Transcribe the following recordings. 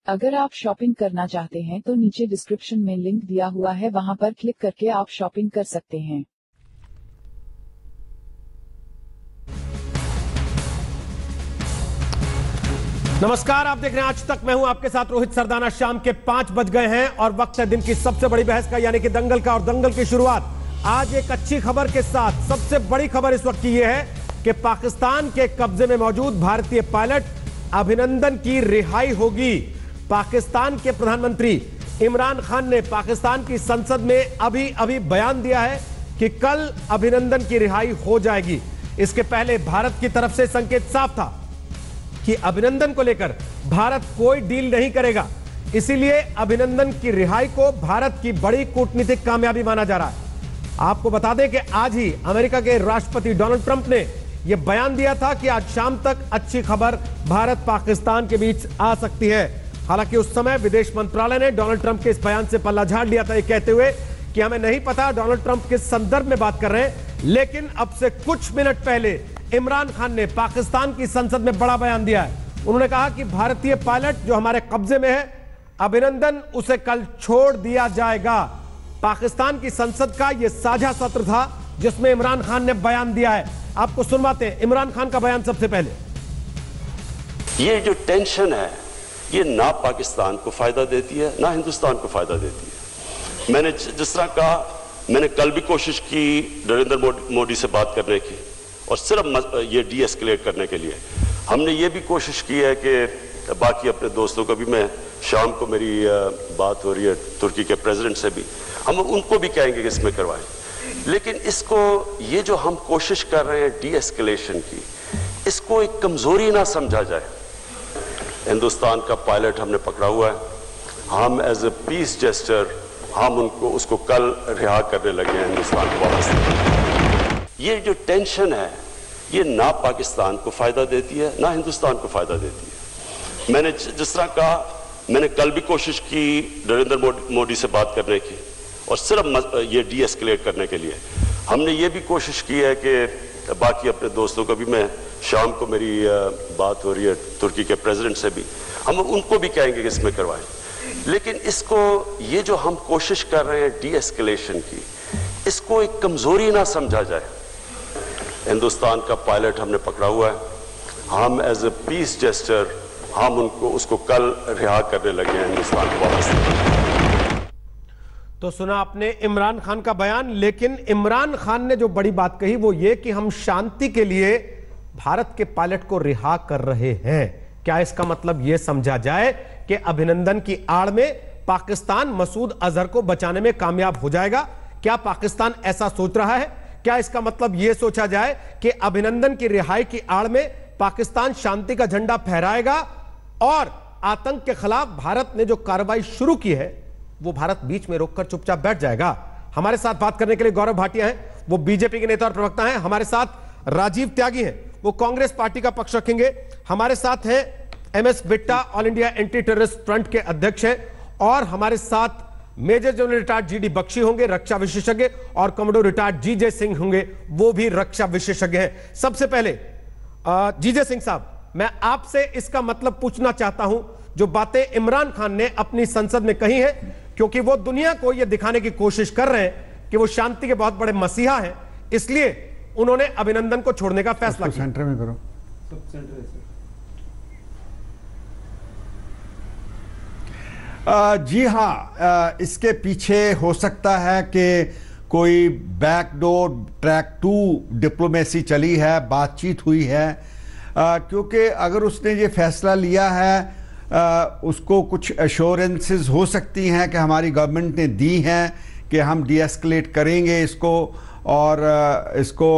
अगर आप शॉपिंग करना चाहते हैं तो नीचे डिस्क्रिप्शन में लिंक दिया हुआ है, वहां पर क्लिक करके आप शॉपिंग कर सकते हैं। नमस्कार, आप देख रहे हैं आज तक। मैं हूं आपके साथ रोहित सरदाना। शाम के 5 बज गए हैं और वक्त है दिन की सबसे बड़ी बहस का, यानी कि दंगल का। और दंगल की शुरुआत आज एक अच्छी खबर के साथ। सबसे बड़ी खबर इस वक्त की यह है कि पाकिस्तान के कब्जे में मौजूद भारतीय पायलट अभिनंदन की रिहाई होगी। पाकिस्तान के प्रधानमंत्री इमरान खान ने पाकिस्तान की संसद में अभी बयान दिया है कि कल अभिनंदन की रिहाई हो जाएगी। इसके पहले भारत की तरफ से संकेत साफ था कि अभिनंदन को लेकर भारत कोई डील नहीं करेगा। इसीलिए अभिनंदन की रिहाई को भारत की बड़ी कूटनीतिक कामयाबी माना जा रहा है। आपको बता दें कि आज ही अमेरिका के राष्ट्रपति डोनाल्ड ट्रंप ने यह बयान दिया था कि आज शाम तक अच्छी खबर भारत पाकिस्तान के बीच आ सकती है। हालांकि उस समय विदेश मंत्रालय ने डोनाल्ड ट्रंप के इस बयान से पल्ला झाड़ लिया था, ये कहते हुए कि हमें नहीं पता डोनाल्ड ट्रंप किस संदर्भ में बात कर रहे हैं। लेकिन अब से कुछ मिनट पहले इमरान खान ने पाकिस्तान की संसद में बड़ा बयान दिया है। उन्होंने कहा कि भारतीय पायलट जो हमारे कब्जे में है, अभिनंदन, उसे कल छोड़ दिया जाएगा। पाकिस्तान की संसद का यह साझा सत्र था जिसमें इमरान खान ने बयान दिया है। आपको सुनवाते हैं इमरान खान का बयान। सबसे पहले, ये जो टेंशन है ये ना पाकिस्तान को फायदा देती है ना हिंदुस्तान को फायदा देती है। मैंने जिस तरह कहा, मैंने कल भी कोशिश की नरेंद्र मोदी से बात करने की और सिर्फ ये डी एस्केलेट करने के लिए। हमने ये भी कोशिश की है कि बाकी अपने दोस्तों को भी, मैं शाम को मेरी बात हो रही है तुर्की के प्रेसिडेंट से भी, हम उनको भी कहेंगे कि इसमें करवाएं। लेकिन इसको, ये जो हम कोशिश कर रहे हैं डी एस्केलेशन की, इसको एक कमजोरी ना समझा जाए। हिंदुस्तान का पायलट हमने पकड़ा हुआ है, हम एज ए पीस जेस्टर हम उसको कल रिहा करने लगे हैं हिंदुस्तान को वापस। ये जो टेंशन है ये ना पाकिस्तान को फायदा देती है ना हिंदुस्तान को फायदा देती है। मैंने जिस तरह कहा, मैंने कल भी कोशिश की नरेंद्र मोदी से बात करने की और सिर्फ ये डी एस्केलेट करने के लिए। हमने ये भी कोशिश की है कि बाकी अपने दोस्तों को भी, मैं शाम को मेरी बात हो रही है तुर्की के प्रेसिडेंट से भी, हम उनको भी कहेंगे कि इसमें करवाएं। लेकिन इसको, ये जो हम कोशिश कर रहे हैं डी एस्केलेशन की, इसको एक कमजोरी ना समझा जाए। हिंदुस्तान का पायलट हमने पकड़ा हुआ है, हम एज ए पीस जेस्टर हम उसको कल रिहा करने लगे हैं हिंदुस्तान को वापस। तो सुना आपने इमरान खान का बयान। लेकिन इमरान खान ने जो बड़ी बात कही वो ये कि हम शांति के लिए भारत के पायलट को रिहा कर रहे हैं। क्या इसका मतलब यह समझा जाए कि अभिनंदन की आड़ में पाकिस्तान मसूद अजहर को बचाने में कामयाब हो जाएगा? क्या पाकिस्तान ऐसा सोच रहा है? क्या इसका मतलब यह सोचा जाए कि अभिनंदन की रिहाई की आड़ में पाकिस्तान शांति का झंडा फहराएगा और आतंक के खिलाफ भारत ने जो कार्रवाई शुरू की है वो भारत बीच में रोककर चुपचाप बैठ जाएगा? हमारे साथ बात करने के लिए गौरव भाटिया हैं, वो बीजेपी के नेता और प्रवक्ता हैं। हमारे साथ राजीव त्यागी हैं, वो कांग्रेस पार्टी का पक्ष रखेंगे। हमारे साथ हैं MS Bitta, all India anti terrorist front के अध्यक्ष हैं। और हमारे साथ major general retired GD Bakshi होंगे, रक्षा विशेषज्ञ, और कमोडोर रिटायर्ड जीजे सिंह होंगे, वो भी रक्षा विशेषज्ञ हैं। सबसे पहले जीजे सिंह साहब, मैं आपसे इसका मतलब पूछना चाहता हूं, जो बातें इमरान खान ने अपनी संसद में कही है, क्योंकि वो दुनिया को यह दिखाने की कोशिश कर रहे हैं कि वो शांति के बहुत बड़े मसीहा हैं, इसलिए उन्होंने अभिनंदन को छोड़ने का फैसला किया। सेंटर में करो। जी हाँ, इसके पीछे हो सकता है कि कोई बैकडोर ट्रैक 2 डिप्लोमेसी चली है, बातचीत हुई है, क्योंकि अगर उसने ये फैसला लिया है, उसको कुछ एश्योरेंसेस हो सकती हैं कि हमारी गवर्नमेंट ने दी हैं कि हम डी एस्केलेट करेंगे इसको और इसको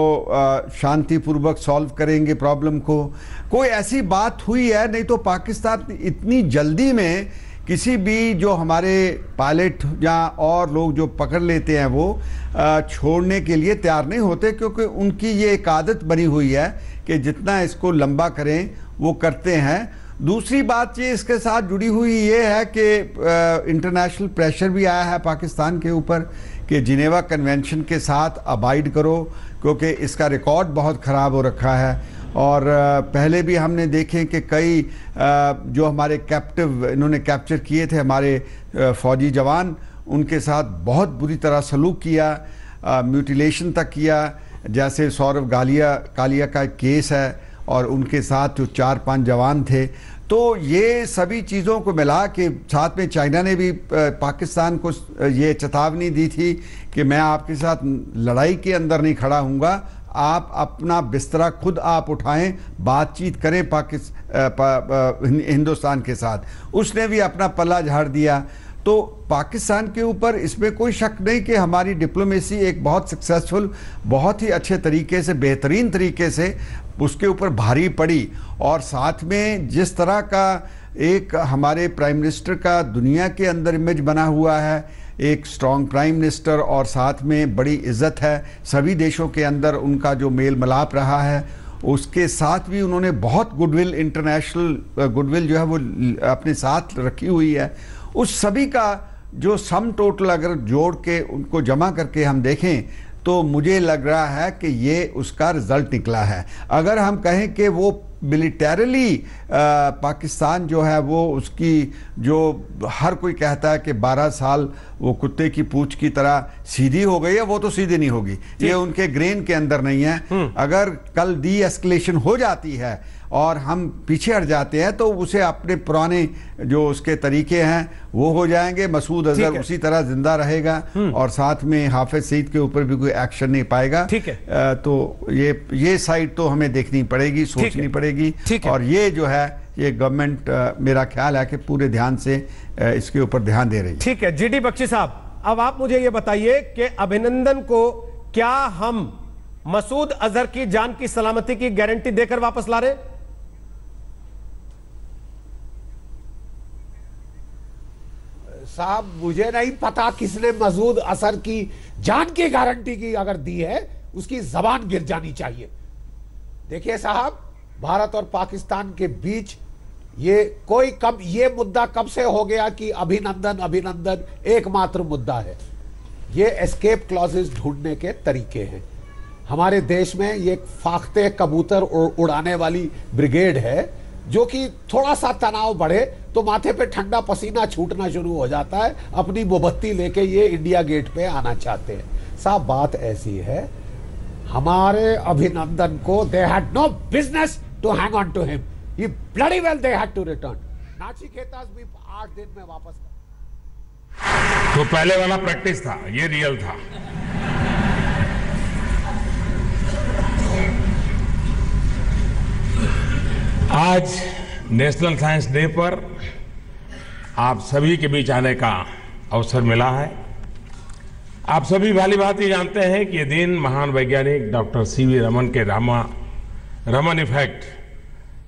शांतिपूर्वक सॉल्व करेंगे प्रॉब्लम को। कोई ऐसी बात हुई है? नहीं तो पाकिस्तान इतनी जल्दी में किसी भी जो हमारे पायलट या और लोग जो पकड़ लेते हैं वो छोड़ने के लिए तैयार नहीं होते, क्योंकि उनकी ये एक आदत बनी हुई है कि जितना इसको लंबा करें वो करते हैं। दूसरी बात ये इसके साथ जुड़ी हुई ये है कि इंटरनेशनल प्रेशर भी आया है पाकिस्तान के ऊपर कि जिनेवा कन्वेंशन के साथ अबाइड करो, क्योंकि इसका रिकॉर्ड बहुत ख़राब हो रखा है। और पहले भी हमने देखे कि कई जो हमारे कैप्टिव इन्होंने कैप्चर किए थे हमारे फौजी जवान, उनके साथ बहुत बुरी तरह सलूक किया, म्यूटिलेशन तक किया। जैसे सौरभ कालिया का एक केस है और उनके साथ जो 4-5 जवान थे। तो ये सभी चीज़ों को मिला के साथ में चाइना ने भी पाकिस्तान को ये चेतावनी दी थी कि मैं आपके साथ लड़ाई के अंदर नहीं खड़ा हूँगा, आप अपना बिस्तरा खुद आप उठाएं, बातचीत करें हिंदुस्तान के साथ। उसने भी अपना पल्ला झाड़ दिया। तो पाकिस्तान के ऊपर इसमें कोई शक नहीं कि हमारी डिप्लोमेसी एक बहुत सक्सेसफुल, बहुत ही अच्छे तरीके से, बेहतरीन तरीके से उसके ऊपर भारी पड़ी। और साथ में जिस तरह का एक हमारे प्राइम मिनिस्टर का दुनिया के अंदर इमेज बना हुआ है, एक स्ट्रॉन्ग प्राइम मिनिस्टर, और साथ में बड़ी इज्जत है सभी देशों के अंदर, उनका जो मेल मिलाप रहा है, उसके साथ भी उन्होंने बहुत गुडविल, इंटरनेशनल गुडविल जो है वो अपने साथ रखी हुई है। उस सभी का जो सम टोटल अगर जोड़ के उनको जमा करके हम देखें तो मुझे लग रहा है कि ये उसका रिजल्ट निकला है। अगर हम कहें कि वो मिलिटरली पाकिस्तान जो है वो उसकी जो हर कोई कहता है कि 12 साल वो कुत्ते की पूंछ की तरह सीधी हो गई है, वो तो सीधी नहीं होगी, ये उनके ग्रेन के अंदर नहीं है। अगर कल डी एस्केलेशन हो जाती है और हम पीछे हट जाते हैं तो उसे अपने पुराने जो उसके तरीके हैं वो हो जाएंगे। मसूद अजहर उसी तरह जिंदा रहेगा और साथ में हाफिज सईद के ऊपर भी कोई एक्शन नहीं पाएगा। ठीक है। तो ये साइड तो हमें देखनी पड़ेगी, सोचनी पड़ेगी। और ये जो है ये गवर्नमेंट मेरा ख्याल है कि पूरे ध्यान से इसके ऊपर ध्यान दे रही है। ठीक है। जीडी बख्शी साहब, अब आप मुझे ये बताइए कि अभिनंदन को क्या हम मसूद अजहर की जान की सलामती की गारंटी देकर वापस ला रहे? साहब मुझे नहीं पता किसने मसूद अजहर की जान की गारंटी की अगर दी है, उसकी जबान गिर जानी चाहिए। देखिए साहब, भारत और पाकिस्तान के बीच ये मुद्दा कब से हो गया कि अभिनंदन एकमात्र मुद्दा है। ये एस्केप क्लॉजेस ढूंढने के तरीके हैं। हमारे देश में ये फाख्ते कबूतर उड़ाने वाली ब्रिगेड है, जो कि थोड़ा सा तनाव बढ़े तो माथे पे ठंडा पसीना छूटना शुरू हो जाता है, अपनी मोमबत्ती लेके ये इंडिया गेट पे आना चाहते हैं। साहब बात ऐसी है, हमारे अभिनंदन को they had no business to hang on to him, he bloody well they had to return. Nachiketa भी 8 दिन में वापस। तो पहले वाला प्रैक्टिस था, ये रियल था। आज नेशनल साइंस डे पर आप सभी के बीच आने का अवसर मिला है। आप सभी भली भांति जानते हैं कि ये दिन महान वैज्ञानिक डॉक्टर सीवी रमन के रमन इफेक्ट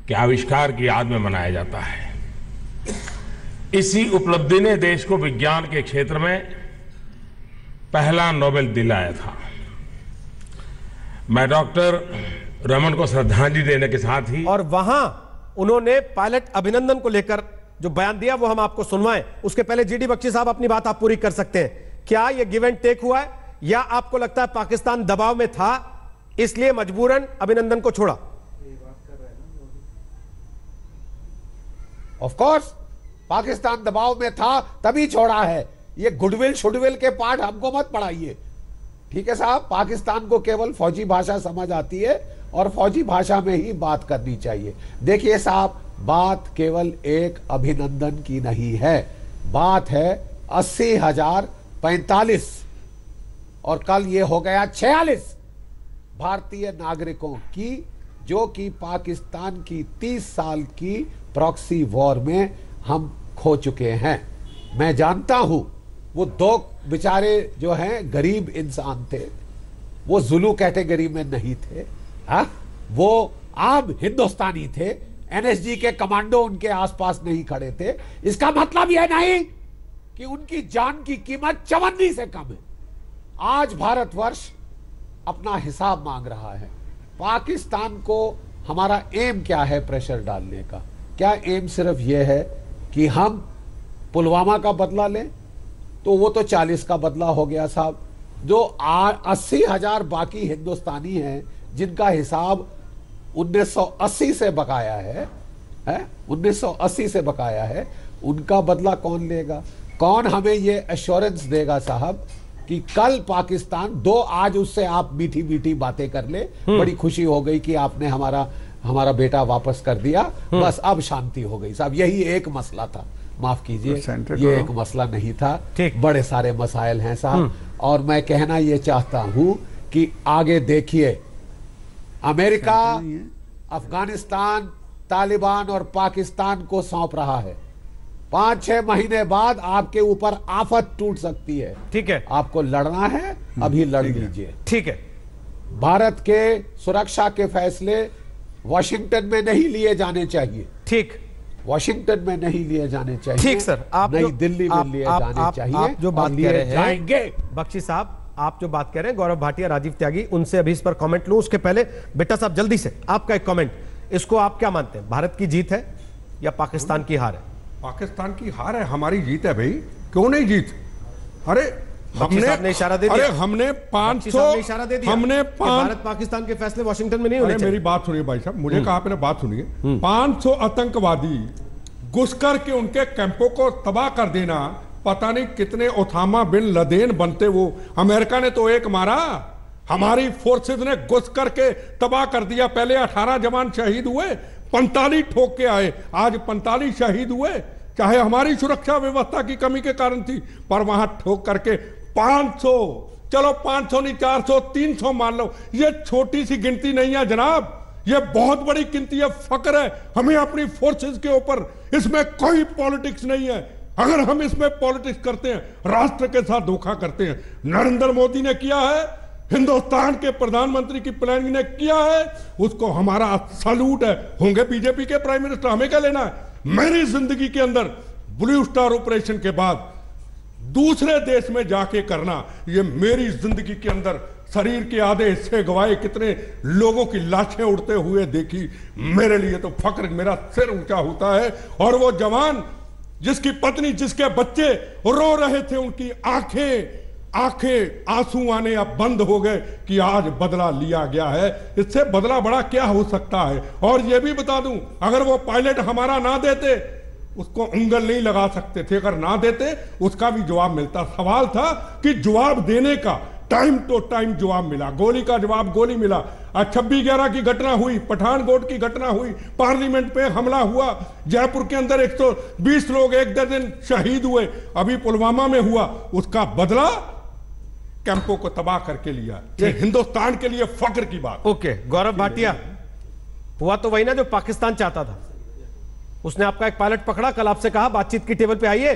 के आविष्कार की याद में मनाया जाता है। इसी उपलब्धि ने देश को विज्ञान के क्षेत्र में पहला नोबेल दिलाया था। मैं डॉक्टर रमन को श्रद्धांजलि देने के साथ ही, और वहां उन्होंने पायलट अभिनंदन को लेकर जो बयान दिया वो हम आपको सुनवाएं। उसके पहले जीडी बख्शी साहब अपनी बात आप पूरी कर सकते हैं। क्या ये गिव एंड टेक हुआ है, या आपको लगता है पाकिस्तान दबाव में था इसलिए मजबूरन अभिनंदन को छोड़ा? ऑफ कोर्स पाकिस्तान दबाव में था तभी छोड़ा है। ये गुडविल शुडविल के पार्ट हमको मत पढ़ाइए, ठीक है साहब। पाकिस्तान को केवल फौजी भाषा समझ आती है और फौजी भाषा में ही बात करनी चाहिए। देखिए साहब, बात केवल एक अभिनंदन की नहीं है, बात है 80,045 और कल ये हो गया 46 भारतीय नागरिकों की, जो कि पाकिस्तान की 30 साल की प्रॉक्सी वॉर में हम खो चुके हैं। मैं जानता हूं वो 2 बेचारे जो हैं गरीब इंसान थे, वो जुलू कैटेगरी में नहीं थे, वो आम हिंदुस्तानी थे, एनएसजी के कमांडो उनके आसपास नहीं खड़े थे। इसका मतलब यह नहीं कि उनकी जान की कीमत चवन्नी से कम है। आज भारतवर्ष अपना हिसाब मांग रहा है। पाकिस्तान को हमारा एम क्या है प्रेशर डालने का? क्या एम सिर्फ यह है कि हम पुलवामा का बदला लें? तो वो तो 40 का बदला हो गया साहब। जो 80,000 बाकी हिंदुस्तानी हैं जिनका हिसाब 1980 से बकाया है 1980 से बकाया है, उनका बदला कौन लेगा? कौन हमें ये एश्योरेंस देगा साहब कि कल पाकिस्तान दो, आज उससे आप मीठी मीठी बातें कर ले, बड़ी खुशी हो गई कि आपने हमारा बेटा वापस कर दिया, बस अब शांति हो गई साहब। यही एक मसला था, माफ कीजिए, ये एक मसला नहीं था, बड़े सारे मसाइल हैं साहब। और मैं कहना ये चाहता हूं कि आगे देखिए, अमेरिका अफगानिस्तान, तालिबान और पाकिस्तान को सौंप रहा है। 5-6 महीने बाद आपके ऊपर आफत टूट सकती है। ठीक है, आपको लड़ना है, अभी लड़ लीजिए। ठीक है, भारत के सुरक्षा के फैसले वॉशिंगटन में नहीं लिए जाने चाहिए। ठीक, वॉशिंगटन में नहीं लिए जाने चाहिए। ठीक सर, आप नई दिल्ली में लिए जाने चाहिए। आप जो बात कह रहे हैं बख्शी साहब, आप जो बात कह रहे हैं गौरव भाटिया, राजीव त्यागी, उनसे अभी इस पर कमेंट लूं, उसके पहले बेटा साहब जल्दी से आपका एक कमेंट, इसको आप क्या मानते हैं, भारत की जीत है या पाकिस्तान की हार है? पाकिस्तान की हार है, हमारी जीत है भाई, क्यों नहीं जीत? अरे हमने इशारा दे दिया, हमने 500 इशारा दे दिया, हमने भारत पाकिस्तान के फैसले वॉशिंगटन में नहीं होने चाहिए। मेरी बात सुनिए भाई साहब, मुझे कहा आपने, बात सुनिए। 500 आतंकवादी घुस करके उनके कैंपों को तबाह कर देना, पता नहीं कितने ओसामा बिन लदेन बनते वो। अमेरिका ने तो एक मारा, हमारी फोर्सेस ने घुस करके तबाह कर दिया। पहले 18 जवान शहीद हुए, 45 ठोक के आए, आज 45 शहीद हुए। चाहे हमारी सुरक्षा व्यवस्था की कमी के कारण थी, पर वहां ठोक करके 500, चलो 500 नहीं 400 300 मान लो, ये छोटी सी गिनती नहीं है जनाब, ये बहुत बड़ी गिनती है। फक्र है हमें अपनी फोर्सेस के ऊपर, इसमें कोई पॉलिटिक्स नहीं है। अगर हम इसमें पॉलिटिक्स करते हैं, राष्ट्र के साथ धोखा करते हैं। नरेंद्र मोदी ने किया है, हिंदुस्तान के प्रधानमंत्री की प्लानिंग ने किया है, उसको हमारा सैल्यूट है। होंगे बीजेपी के प्राइम मिनिस्टर, हमें क्या लेना है? मेरी जिंदगी के अंदर ब्लू स्टार ऑपरेशन के बाद दूसरे देश में जाके करना, ये मेरी जिंदगी के अंदर शरीर के आधे हिस्से गवाए, कितने लोगों की लाशें उड़ते हुए देखी, मेरे लिए तो फक्र, मेरा सिर ऊंचा होता है। और वो जवान जिसकी पत्नी, जिसके बच्चे रो रहे थे, उनकी आंखें आंसू आने अब बंद हो गए कि आज बदला लिया गया है। इससे बदला बड़ा क्या हो सकता है? और यह भी बता दूं, अगर वो पायलट हमारा ना देते, उसको उंगल नहीं लगा सकते थे। अगर ना देते, उसका भी जवाब मिलता। सवाल था कि जवाब देने का, टाइम टू टाइम जवाब मिला, गोली का जवाब गोली मिला। 26/11 की घटना हुई, पठानकोट की घटना हुई, पार्लियामेंट पे हमला हुआ, जयपुर के अंदर 120 लोग एक दर्जन शहीद हुए, अभी पुलवामा में हुआ, उसका बदला कैंपों को तबाह करके लिया। ये हिंदुस्तान के लिए फक्र की बात। ओके, गौरव भाटिया, हुआ तो वही ना जो पाकिस्तान चाहता था। उसने आपका एक पायलट पकड़ा, कल आपसे कहा बातचीत की टेबल पे आइए,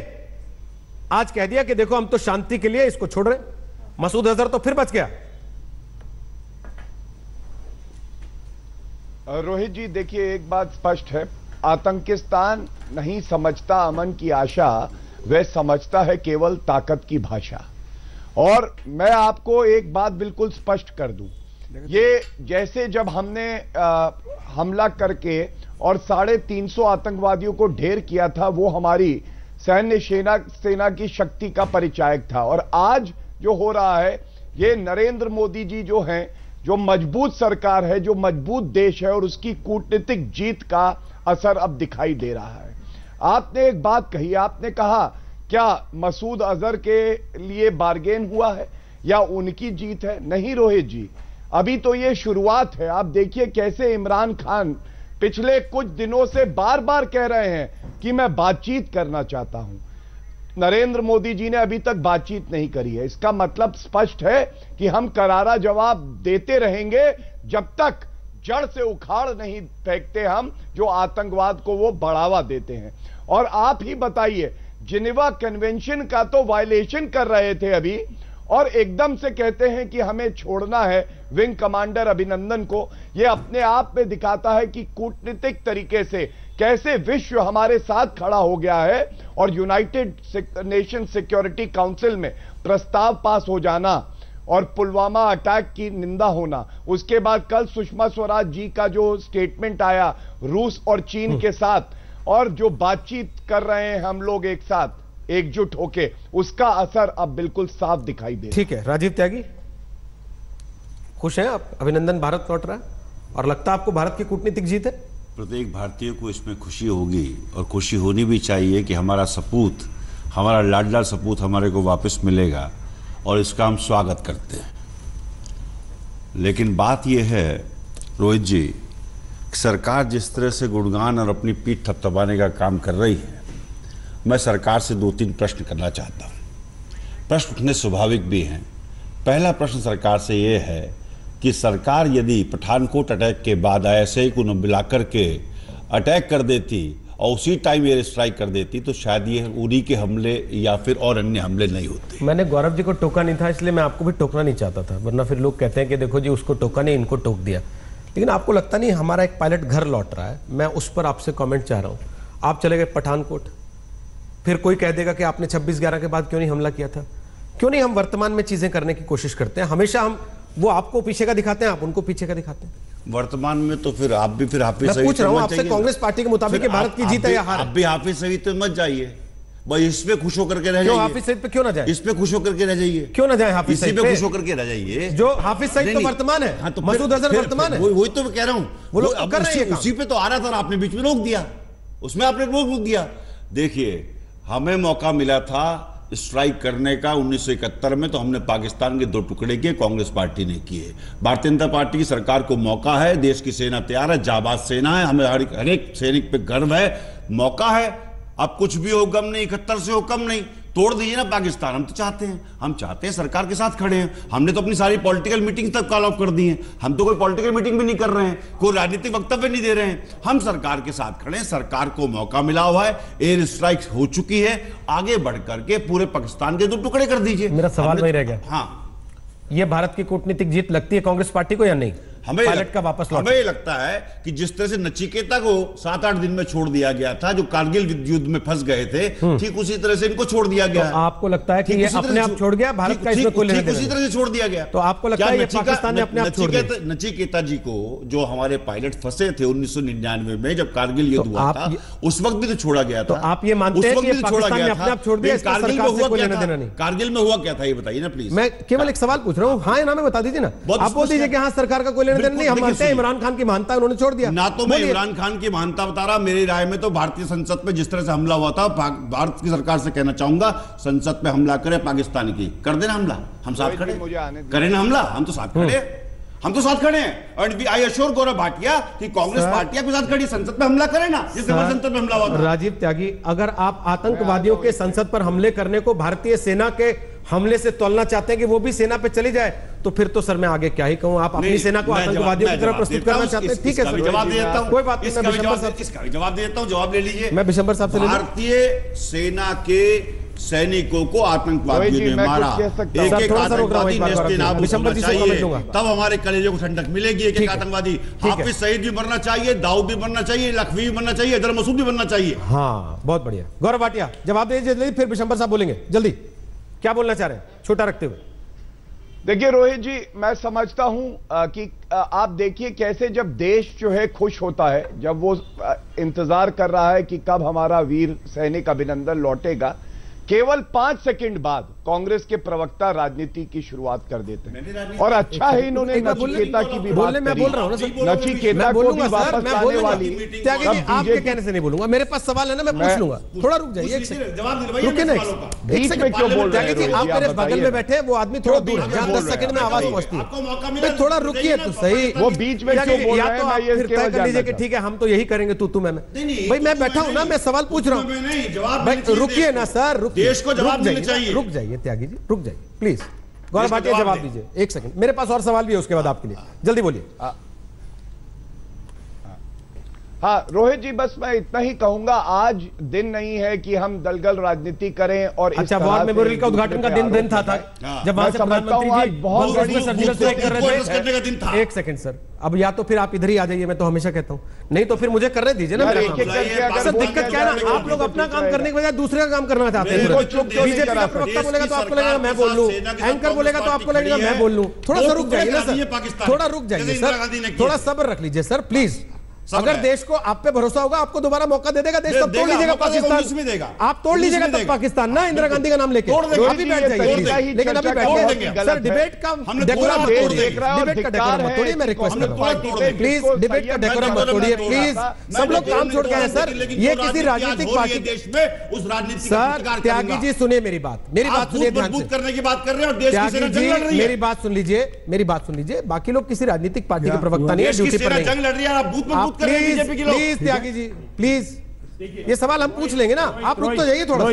आज कह दिया कि देखो हम तो शांति के लिए इसको छोड़ रहे। मसूद अजहर तो फिर बच गया। रोहित जी देखिए, एक बात स्पष्ट है, आतंकिस्तान नहीं समझता अमन की आशा, वह समझता है केवल ताकत की भाषा। और मैं आपको एक बात बिल्कुल स्पष्ट कर दूं, ये जैसे जब हमने हमला करके और 350 आतंकवादियों को ढेर किया था, वो हमारी सैन्य सेना की शक्ति का परिचायक था। और आज जो हो रहा है, ये नरेंद्र मोदी जी जो हैं, जो मजबूत सरकार है, जो मजबूत देश है, और उसकी कूटनीतिक जीत का असर अब दिखाई दे रहा है। आपने एक बात कही, आपने कहा क्या मसूद अजहर के लिए बार्गेन हुआ है या उनकी जीत है? नहीं रोहित जी, अभी तो ये शुरुआत है। आप देखिए कैसे इमरान खान पिछले कुछ दिनों से बार बार कह रहे हैं कि मैं बातचीत करना चाहता हूं। नरेंद्र मोदी जी ने अभी तक बातचीत नहीं करी है। इसका मतलब स्पष्ट है कि हम करारा जवाब देते रहेंगे जब तक जड़ से उखाड़ नहीं फेंकते हम जो आतंकवाद को वो बढ़ावा देते हैं। और आप ही बताइए, जिनेवा कन्वेंशन का तो वायलेशन कर रहे थे अभी, और एकदम से कहते हैं कि हमें छोड़ना है विंग कमांडर अभिनंदन को। यह अपने आप में दिखाता है कि कूटनीतिक तरीके से कैसे विश्व हमारे साथ खड़ा हो गया है। और यूनाइटेड नेशन सिक्योरिटी काउंसिल में प्रस्ताव पास हो जाना और पुलवामा अटैक की निंदा होना, उसके बाद कल सुषमा स्वराज जी का जो स्टेटमेंट आया रूस और चीन के साथ, और जो बातचीत कर रहे हैं हम लोग एक साथ एकजुट होके, उसका असर अब बिल्कुल साफ दिखाई दे। ठीक है, राजीव त्यागी, खुश हैं आप? अभिनंदन भारत लौट रहा है? और लगता है आपको भारत की कूटनीतिक जीत है? प्रत्येक भारतीय को इसमें खुशी होगी और खुशी होनी भी चाहिए कि हमारा सपूत, हमारा लाडला सपूत हमारे को वापस मिलेगा और इसका हम स्वागत करते हैं। लेकिन बात यह है रोहित जी, सरकार जिस तरह से गुणगान और अपनी पीठ थपथपाने का काम कर रही है, मैं सरकार से 2-3 प्रश्न करना चाहता हूँ। प्रश्न उतने स्वाभाविक भी हैं। पहला प्रश्न सरकार से ये है कि सरकार यदि पठानकोट अटैक के बाद ISI को बुला करके अटैक कर देती और उसी टाइम एयर स्ट्राइक कर देती तो शायद ये उरी के हमले या फिर और अन्य हमले नहीं होते। मैंने गौरव जी को टोका नहीं था, इसलिए मैं आपको भी टोकना नहीं चाहता था, वरना फिर लोग कहते हैं कि देखो जी उसको टोका नहीं, इनको टोक दिया। लेकिन आपको लगता नहीं हमारा एक पायलट घर लौट रहा है, मैं उस पर आपसे कमेंट चाह रहा हूँ। आप चले गए पठानकोट, फिर कोई कह देगा कि आपने 26/11 के बाद क्यों नहीं हमला किया था? क्यों नहीं हम वर्तमान में चीजें करने की कोशिश करते हैं? हमेशा हम वो आपको पीछे का दिखाते हैं, आप उनको पीछे का दिखाते हैं। वर्तमान में तो फिर आप भी फिर हाफिज सईद पूछ रहा हूं आपसे, कांग्रेस पार्टी के मुताबिक भारत की जीत है या हार? आप भी हाफिज सईद पे मत जाइए भाई, इस पे खुश होकर के रह जाइए। हाफिज सईद पे क्यों ना जाए? इस पे खुश होकर के रह जाइए। क्यों ना जाए हाफिज सईद पे? खुश होकर के रह जाइए। जो हाफिज सईद तो वर्तमान है। हाँ, तो मसूद अजहर वर्तमान है। वही तो मैं कह रहा हूं, वो लोग कर रहे हैं। उसी पे तो आ रहा था, आपने बीच में रोक दिया, उसमें आपने रोक दिया। देखिए, हमें मौका मिला था स्ट्राइक करने का 1971 में, तो हमने पाकिस्तान के 2 टुकड़े किए, कांग्रेस पार्टी ने किए। भारतीय जनता पार्टी की सरकार को मौका है, देश की सेना तैयार है, जाबाज सेना है, हमें हर एक सैनिक पे गर्व है, मौका है। अब कुछ भी हो गम नहीं, 71 से हो कम नहीं, तोड़ दीजिए ना पाकिस्तान। हम तो चाहते हैं, हम चाहते हैं सरकार के साथ खड़े हैं। हमने तो अपनी सारी पॉलिटिकल मीटिंग तक कॉल ऑफ कर दी हैं। हम तो कोई पॉलिटिकल मीटिंग भी नहीं कर रहे हैं, कोई राजनीतिक वक्तव्य नहीं दे रहे हैं। हम सरकार के साथ खड़े हैं, सरकार को मौका मिला हुआ है, एयर स्ट्राइक हो चुकी है, आगे बढ़ करके पूरे पाकिस्तान के 2 टुकड़े कर दीजिए। मेरा सवाल वही रह गया। हाँ, ये भारत की कूटनीतिक जीत लगती है कांग्रेस पार्टी को या नहीं? हमें लगता है कि जिस तरह से नचिकेता को 7-8 दिन में छोड़ दिया गया था, जो कारगिल युद्ध में फंस गए थे, ठीक उसी तरह से इनको छोड़ दिया गया। तो आपको लगता है कि ये अपने आप छोड़ गया, भारत का इसमें कोई लेना देना नहीं? उसी तरह से छोड़ दिया गया। तो आपको लगता है ये पाकिस्तान ने अपने आप छोड़ दिया? नचिकेता जी को, जो हमारे पायलट फंसे थे 1999 में जब कारगिल युद्ध हुआ था, उस वक्त भी तो छोड़ा गया था। तो आप ये मानते हैं कि पाकिस्तान ने अपने आप छोड़ दिया? कारगिल में हुआ क्या था? कारगिल में हुआ क्या था, ये बताइए ना प्लीज। मैं केवल एक सवाल पूछ रहा हूँ, हाँ या ना में बता दीजिए ना। आप बोल दीजिए कि हाँ सरकार का कोई लेना देना नहीं, हम मानते हैं इमरान खान की मानता है, उन्होंने छोड़ दिया। ना तो मैं इमरान खान की मानता बता रहा, मेरी राय में तो भारतीय संसद में जिस तरह से हमला हुआ था, भारत की सरकार से कहना चाहूंगा संसद पे हमला करे पाकिस्तान की, कर देना हमला, हम साथ खड़े, करें ना हमला, हम तो साथ खड़े हैं, हम तो साथ खड़े हैं। And I assure Gaurav Bhatia कि कांग्रेस पार्टी आपके साथ खड़ी, संसद पे हमला करे ना, जिस तरह संसद पे हमला हुआ था। राजीव त्यागी, अगर आप आतंकवादियों के संसद पर हमले करने को भारतीय सेना के हमले से तोलना चाहते हैं कि वो भी सेना पे चली जाए, तो फिर तो सर मैं आगे क्या ही कहूं। आप अपनी सेना को आतंकवादियों की तरह प्रस्तुत करना चाहते हैं, ठीक है सर, जवाब दे देता हूं, कोई बात नहीं, मैं बिशंबर साहब इसका भी जवाब दे देता हूं, जवाब ले लीजिए। मैं बिशंबर साहब से ले लूं। भारतीय सेना के सैनिकों को आतंकवादियों ने मारा, एक आतंकवादी नेस्तनाबूद होना चाहिए, तब हमारे कलेजे को ठंडक मिलेगी। एक आतंकवादी, हाफिज सईद भी मरना चाहिए, दाऊद भी मरना चाहिए, लखवी भी मरना चाहिए, अजहर मसूद भी मरना चाहिए। हाँ, बहुत बढ़िया। गौरव भाटिया जवाब दे दीजिए, फिर बिशंबर साहब बोलेंगे। जल्दी क्या बोलना चाह रहे हैं छोटा रखते हुए? देखिए रोहित जी, मैं समझता हूं कि आप देखिए कैसे जब देश जो है खुश होता है, जब वो इंतजार कर रहा है कि कब हमारा वीर सैनिक अभिनंदन लौटेगा, केवल 5 सेकंड बाद कांग्रेस के प्रवक्ता राजनीति की शुरुआत कर देते हैं। और अच्छा है इन्होंने नचिकेता की भी बात मैं बोल रहा हूं ना सर, नचिकेता को भी वापस लाने वाली। आपके कहने से नहीं बोलूंगा, मेरे पास सवाल है ना, मैं पूछ लूंगा। थोड़ा रुक जाइए, रुकिए ना, बीच में क्यों बोल रहे हैं? आप मेरे बगल में बैठे, वो आदमी थोड़ा दूर है, 10 सेकंड में आवाज पहुंचती है, थोड़ा रुकिए तो सही। वो बीच में क्यों बोल रहे हैं? तो आप फिर तय कर लीजिए कि ठीक है हम तो यही करेंगे, तू मैं भाई, मैं बैठा हूं ना, मैं सवाल पूछ रहा हूं। रुकिए ना सर, देश को जवाब देना चाहिए। रुक जाइए त्यागी जी, रुक जाइए प्लीज। गौरव भाटिया जवाब दीजिए, 1 सेकंड, मेरे पास और सवाल भी है उसके बाद आपके लिए, जल्दी बोलिए। हाँ रोहित जी, बस मैं इतना ही कहूंगा, आज दिन नहीं है कि हम दलगल राजनीति करें। और अच्छा, वॉर मेमोरियल का उद्घाटन का दिन था जब वहां से प्रधानमंत्री जी बहुत बड़ी सर्जिकल स्ट्राइक कर रहे थे। 1 सेकंड सर, अब या तो फिर आप इधर ही आ जाइए, मैं तो हमेशा कहता हूं, नहीं तो फिर मुझे करने दीजिए ना। सर दिक्कत क्या है ना, आप लोग अपना काम करने के बजाय दूसरे का काम करना चाहते हैं। बीजेपी का प्रवक्ता बोलेगा तो आपको लगेगा मैं बोल लूं, एंकर बोलेगा तो आपको लगेगा मैं बोल लूं। थोड़ा सा रुक जाइए ना सर, थोड़ा रुक जाइए सर, थोड़ा सब्र रख लीजिए सर प्लीज। अगर देश को आप पे भरोसा होगा, आपको दोबारा मौका दे देगा देश, तब तोड़ लीजिएगा पाकिस्तान, आप तोड़ लीजिएगा तब पाकिस्तान ना, इंदिरा गांधी का नाम लेके अभी बैठ जाइए, लेकिन अभी बैठ सर डिबेट का डेकोरम मत तोड़िए, डिबेट का डेकोरम मत तोड़िए, मैं रिक्वेस्ट कर रहा हूं प्लीज, डिबेट का डेकोरम मत तोड़िए प्लीज, सब लोग काम छोड़ गए हैं सर, ये किसी राजनीतिक पार्टी देश में उस राजनीति सर, त्यागी जी सुनिए मेरी बात सुनिए ध्यान से, करने की बात कर रहे हैं और देश की सेना जंग लड़ रही है, मेरी बात सुन लीजिए, बाकी लोग किसी राजनीतिक पार्टी के प्रवक्ता नहीं है, ड्यूटी पर नहीं, जंग लड़ रही है, आप बूथ पर बूथ कर रहे हैं बीजेपी के लोग। प्लीज त्यागी जी प्लीज, ये सवाल हम पूछ लेंगे ना, आप रुक तो जाइए थोड़ा,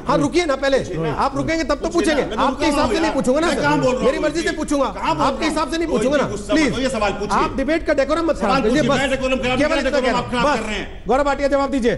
हाँ रुकिए ना, पहले आप रुकेंगे तब तो पूछेंगे, आपके हिसाब से नहीं पूछूंगा ना सर, मेरी मर्जी से पूछूंगा, आपके हिसाब से नहीं पूछूंगा ना, प्लीज आप डिबेट का डेकोरम मत खराब कीजिए, बस गौरव भाटिया जवाब दीजिए।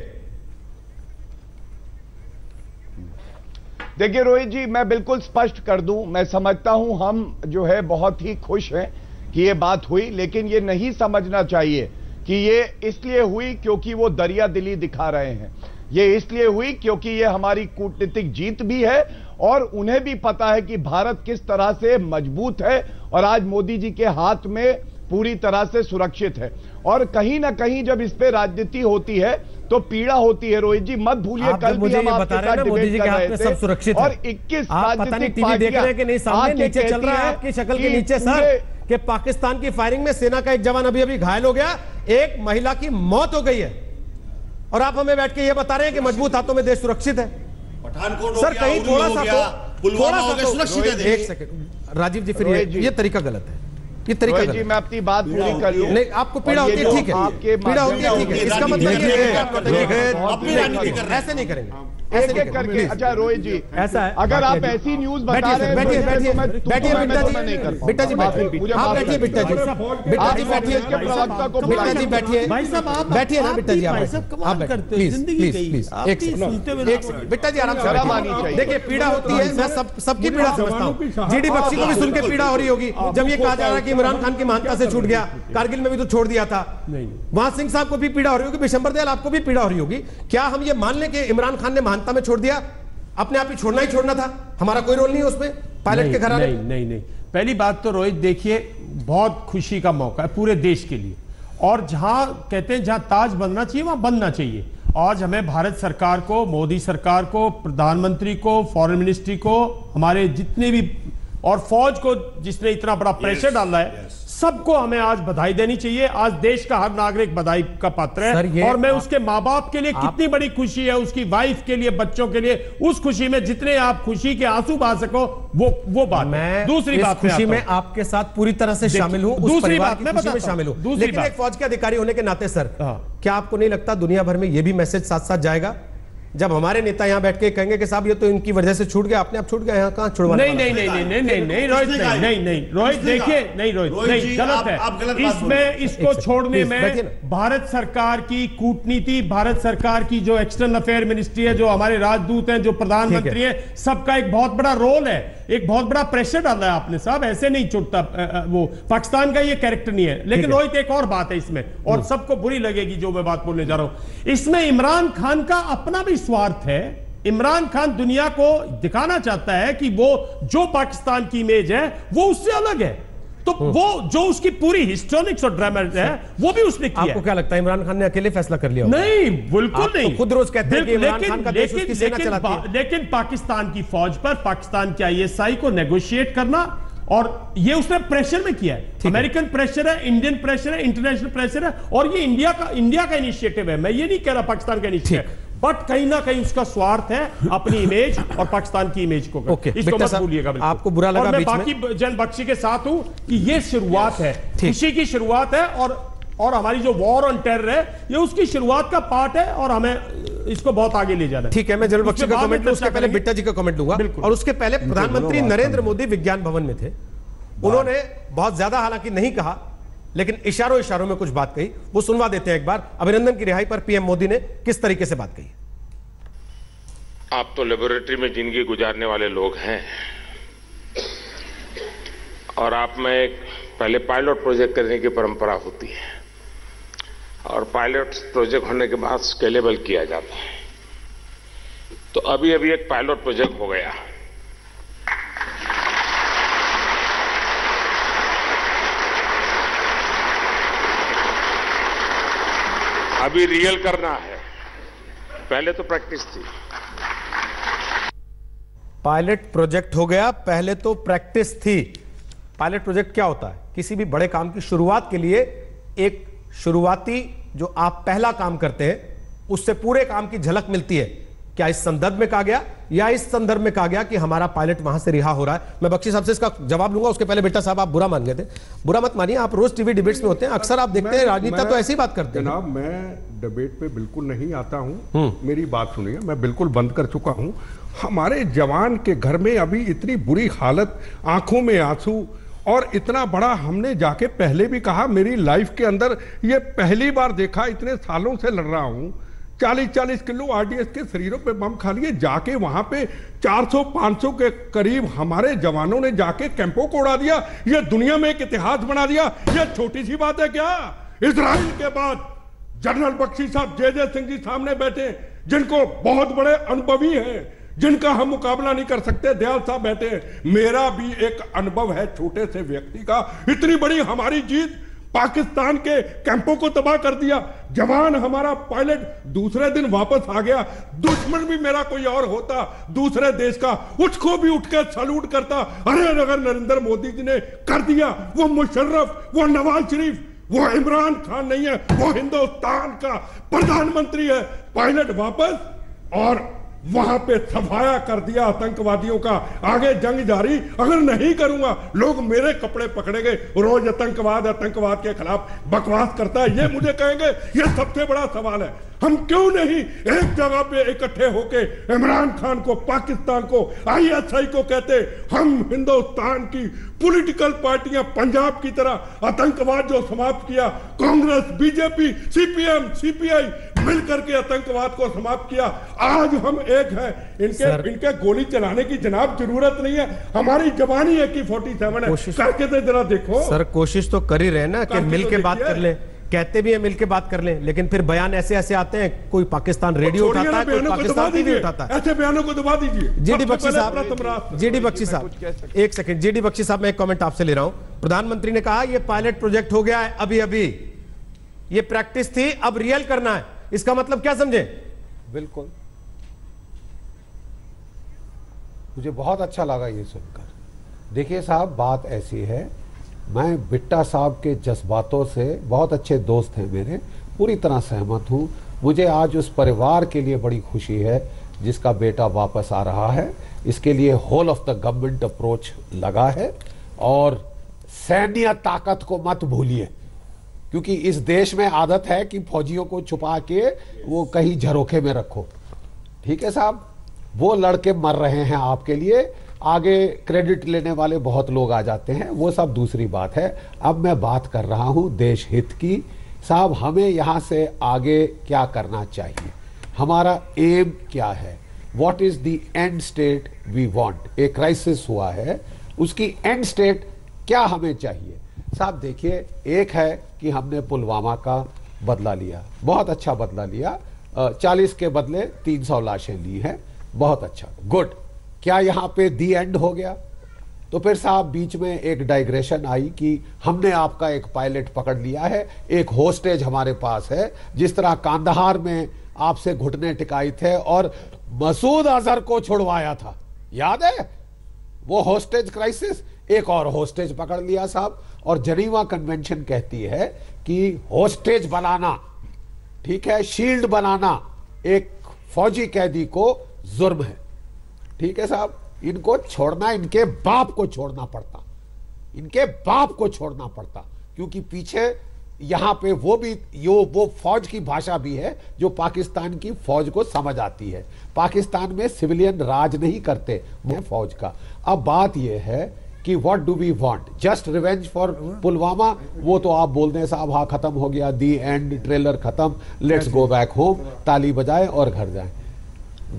देखिए रोहित जी, मैं बिल्कुल स्पष्ट कर दूं, मैं समझता हूं हम जो है बहुत ही खुश हैं कि ये बात हुई, लेकिन ये नहीं समझना चाहिए कि ये इसलिए हुई क्योंकि वो दरिया दिली दिखा रहे हैं, ये इसलिए हुई क्योंकि ये हमारी कूटनीतिक जीत भी है और उन्हें भी पता है कि भारत किस तरह से मजबूत है और आज मोदी जी के हाथ में पूरी तरह से सुरक्षित है, और कहीं ना कहीं जब इस पे राजनीति होती है तो पीड़ा होती है। रोहित जी मत भूलिए, कल भी हम आपके साथ डिबेट कर रहे थे सब सुरक्षित और 21 राजनीतिक टीवी देख रहे हैं कि नहीं, सामने नीचे चल रहा है आपकी शक्ल के नीचे सर, कि पाकिस्तान की फायरिंग में सेना का एक जवान अभी घायल हो गया, एक महिला की मौत हो गई है, और आप हमें बैठ के ये बता रहे हैं कि मजबूत हाथों में देश सुरक्षित है। सर कहीं थोड़ा सा एक सेकंड राजीव जी, फिर ये तरीका गलत है, ये तरीका जी मैं अपनी बात पूरी कर लूं। नहीं, आपको पीड़ा होती है ठीक है, आपके पीड़ा होती है ठीक है, इसका मतलब ऐसे नहीं करेंगे, एक एक करके। अच्छा रोहित जी, ऐसा है, अगर आप ऐसी न्यूज बता रहे हैं, बैठिए बिट्टा जी, बिट्टा जी बैठिए, आप बैठिए बिट्टा जी, बिट्टा जी बैठिए, इसके प्रवक्ता को बिट्टा जी बैठिए, बैठिए ना बिट्टा जी, आप प्लीज प्लीज प्लीज एक सेकंड बिट्टा जी, आराम से देखिए, पीड़ा होती है, मैं सबकी पीड़ा समझता हूँ, जीडी बख्शी को भी सुन के पीड़ा हो रही होगी जब ये कहा जा रहा है कि इमरान खान की महानता से छूट गया, कारगिल में भी तो छोड़ दिया था, वहां सिंह साहब को भी पीड़ा हो रही होगी, बिशंबर दयाल आपको भी पीड़ा हो रही होगी, क्या हम ये मान लें कि इमरान खान ने महानता में छोड़ दिया, अपने आप ही छोड़ना था, हमारा कोई रोल नहीं है उसमें, पायलट के घराने? नहीं, पहली बात तो रोहित देखिए, बहुत खुशी का मौका है पूरे देश के लिए, और जहां कहते हैं जहां ताज बनना चाहिए वहां बनना चाहिए। आज हमें भारत सरकार को, मोदी सरकार को, प्रधानमंत्री को, फॉरेन मिनिस्ट्री को, हमारे जितने भी, और फौज को जिसने इतना बड़ा प्रेशर डाला है, सबको हमें आज बधाई देनी चाहिए। आज देश का हर नागरिक बधाई का पात्र है, और मैं उसके माँ बाप के लिए कितनी बड़ी खुशी है, उसकी वाइफ के लिए, बच्चों के लिए, उस खुशी में जितने आप खुशी के आंसू बहा सको वो बात। मैं दूसरी बात, खुशी में आपके साथ पूरी तरह से शामिल हूं, दूसरी बात मैं बताता हूं, शामिल हूं, लेकिन एक फौज के अधिकारी होने के नाते सर, क्या आपको नहीं लगता दुनिया भर में यह भी मैसेज साथ साथ जाएगा जब हमारे नेता यहां बैठ के कहेंगे कि साहब ये तो इनकी वजह से छूट गया, अपने आप छूट गया, यहां कहां छुड़वाना? नहीं रोहित, देखिए, नहीं रोहित, नहीं, गलत है इसमें, इसको छोड़ने में भारत सरकार की कूटनीति, भारत सरकार की जो एक्सटर्नल अफेयर मिनिस्ट्री है, जो हमारे राजदूत हैं, जो प्रधानमंत्री है, सबका एक बहुत बड़ा रोल है, एक बहुत बड़ा प्रेशर डाला है आपने साहब, ऐसे नहीं छूटता, वो पाकिस्तान का ये कैरेक्टर नहीं है। लेकिन रोहित एक और बात है इसमें, और सबको बुरी लगेगी जो मैं बात बोलने जा रहा हूं, इसमें इमरान खान का अपना भी स्वार्थ है। इमरान खान दुनिया को दिखाना चाहता है कि वो जो पाकिस्तान की इमेज है वो उससे अलग है, तो वो जो उसकी पूरी हिस्टोरिक्स और ड्रामा है वो भी उसने किया। आपको क्या लगता है इमरान खान ने अकेले फैसला कर लिया? नहीं, बिल्कुल नहीं, तो खुद रोज कहते हैं कि इमरान खान का देश उसकी सेना चलाती है। लेकिन पाकिस्तान की फौज पर पाकिस्तान के ISI को नेगोशिएट करना, और ये उसने प्रेशर में किया है, अमेरिकन प्रेशर है, इंडियन प्रेशर है, इंटरनेशनल प्रेशर है, और ये इंडिया का इनिशिएटिव है। मैं ये नहीं कह रहा पाकिस्तान का इनिशिएटिव, बट कहीं ना कहीं उसका स्वार्थ है अपनी इमेज और पाकिस्तान की इमेज को। इसको मत भूलिएगा। आपको बुरा लगा? मैं बाकी जन बख्शी के साथ हूं कि ये शुरुआत है, खुशी की शुरुआत है, और हमारी जो वॉर ऑन टेरर है ये उसकी शुरुआत का पार्ट है, और हमें इसको बहुत आगे ले जाना है। ठीक है, मैं जनरल बख्शी का कमेंट लूं, उसके पहले बिट्टा जी का कमेंट लूंगा, और उसके पहले प्रधानमंत्री नरेंद्र मोदी विज्ञान भवन में थे, उन्होंने बहुत ज्यादा हालांकि नहीं कहा, लेकिन इशारों में कुछ बात कही, वो सुनवा देते हैं एक बार। अभिनंदन की रिहाई पर पीएम मोदी ने किस तरीके से बात कही? आप तो लेबोरेटरी में जिंदगी गुजारने वाले लोग हैं, और आप में पहले पायलट प्रोजेक्ट करने की परंपरा होती है, और पायलट प्रोजेक्ट होने के बाद स्केलेबल किया जाता है। तो अभी एक पायलट प्रोजेक्ट हो गया, अभी रियल करना है, पहले तो प्रैक्टिस थी। पायलट प्रोजेक्ट हो गया, पहले तो प्रैक्टिस थी। पायलट प्रोजेक्ट क्या होता है? किसी भी बड़े काम की शुरुआत के लिए एक शुरुआती जो आप पहला काम करते हैं उससे पूरे काम की झलक मिलती है। क्या इस संदर्भ में कहा गया या इस संदर्भ में कहा गया कि हमारा पायलट वहां से रिहा हो रहा है? मैं बख्शी साहब से इसका जवाब लूंगा, उसके पहले बेटा साहब आप बुरा मान गए थे। बुरा मत मानिए, आप रोज टीवी डिबेट्स में होते हैं, अक्सर आप देखते हैं राजनीति तो ऐसी बात करते हैं। जनाब मैं डिबेट पे बिल्कुल नहीं आता हूं, मेरी बात सुनिए, मैं बिल्कुल बंद कर चुका हूं। हमारे जवान के घर में अभी इतनी बुरी हालत, आंखों में आंसू, और इतना बड़ा हमने जाके पहले भी कहा, मेरी लाइफ के अंदर ये पहली बार देखा, इतने सालों से लड़ रहा हूं, 40-40 किलो आरडीएक्स के शरीरों पे बम खा लिए, जाके वहां पे 400-500 के करीब हमारे जवानों ने जाके कैंपों को उड़ा दिया। ये दुनिया में एक इतिहास बना दिया। ये छोटी सी बात है क्या? इजराइल के बाद जनरल बख्शी साहब, जे सिंह जी सामने बैठे, जिनको बहुत बड़े अनुभवी हैं, जिनका हम मुकाबला नहीं कर सकते, दयाल साहब बैठे हैं। मेरा भी एक अनुभव है छोटे से व्यक्ति का। इतनी बड़ी हमारी जीत, पाकिस्तान के कैंपों को तबाह कर दिया, जवान हमारा पायलट दूसरे दिन वापस आ गया। दुश्मन भी मेरा कोई और होता दूसरे देश का, उसको भी उठ के सैल्यूट करता। अरे अगर नरेंद्र मोदी जी ने कर दिया, वो मुशर्रफ, वो नवाज शरीफ, वो इमरान खान नहीं है, वो हिंदुस्तान का प्रधानमंत्री है। पायलट वापस और वहां पे सफाया कर दिया आतंकवादियों का। आगे जंग जारी, अगर नहीं करूंगा लोग मेरे कपड़े पकड़ेंगे। रोज आतंकवाद के खिलाफ बकवास करता है, ये मुझे कहेंगे। ये सबसे बड़ा सवाल है, हम क्यों नहीं एक जगह पे इकट्ठे होके इमरान खान को, पाकिस्तान को, ISI को कहते हम हिंदुस्तान की पॉलिटिकल पार्टियां पंजाब की तरह आतंकवाद जो समाप्त किया, कांग्रेस, बीजेपी, CPM, CPI मिलकर के आतंकवाद को समाप्त किया। आज हम एक हैं, इनके गोली चलाने की जनाब जरूरत नहीं है। हमारी जवानी AK-47 है, करके तो जरा देखो। सर कोशिश तो कर ही रहे ना कि मिल के बात कर ले, कहते भी है मिल के बात कर लें, लेकिन फिर बयान ऐसे ऐसे आते हैं, कोई पाकिस्तान रेडियो उठाता है, कोई पाकिस्तान टीवी उठाता है। ऐसे बयानों को दबा दीजिए। जीडी बख्शी साहब एक सेकंड, जीडी बख्शी साहब मैं एक कमेंट आपसे ले रहा हूं। प्रधानमंत्री ने कहा ये पायलट प्रोजेक्ट हो गया है, अभी अभी ये प्रैक्टिस थी, अब रियल करना है, इसका मतलब क्या समझे? बिल्कुल, मुझे बहुत अच्छा लगा ये सुनकर। देखिए साहब, बात ऐसी है, मैं बिट्टा साहब के जज्बातों से, बहुत अच्छे दोस्त हैं मेरे, पूरी तरह सहमत हूं। मुझे आज उस परिवार के लिए बड़ी खुशी है जिसका बेटा वापस आ रहा है। इसके लिए whole of the government approach लगा है। और सैन्य ताकत को मत भूलिए, क्योंकि इस देश में आदत है कि फौजियों को छुपा के वो कहीं झरोखे में रखो। ठीक है साहब, वो लड़के मर रहे हैं आपके लिए, आगे क्रेडिट लेने वाले बहुत लोग आ जाते हैं, वो सब दूसरी बात है। अब मैं बात कर रहा हूं देश हित की। साहब, हमें यहां से आगे क्या करना चाहिए, हमारा एम क्या है, what is the end state we want. एक क्राइसिस हुआ है, उसकी एंड स्टेट क्या हमें चाहिए। साहब देखिए, एक है कि हमने पुलवामा का बदला लिया, बहुत अच्छा बदला लिया, 40 के बदले 300 लाशें ली हैं, बहुत अच्छा, गुड। क्या यहां पे दी एंड हो गया? तो फिर साहब बीच में एक डाइग्रेशन आई कि हमने आपका एक पायलट पकड़ लिया है, एक होस्टेज हमारे पास है, जिस तरह कांधार में आपसे घुटने टिकाई थे और मसूद अजहर को छुड़वाया था, याद है वो होस्टेज क्राइसिस। एक और होस्टेज पकड़ लिया साहब, और जनीवा कन्वेंशन कहती है कि होस्टेज बनाना, ठीक है, शील्ड बनाना एक फौजी कैदी को जुर्म है। ठीक है साहब, इनको छोड़ना, इनके बाप को छोड़ना पड़ता, इनके बाप को छोड़ना पड़ता, क्योंकि पीछे यहां पे वो फौज की भाषा भी है जो पाकिस्तान की फौज को समझ आती है। पाकिस्तान में सिविलियन राज नहीं करते वो फौज का। अब बात यह है कि what do we want, just revenge for Pulwama, वो तो आप बोल दें साहब हाँ खत्म हो गया, दी एंड, ट्रेलर खत्म, लेट्स गो बैक होम, ताली बजाएं और घर जाएं।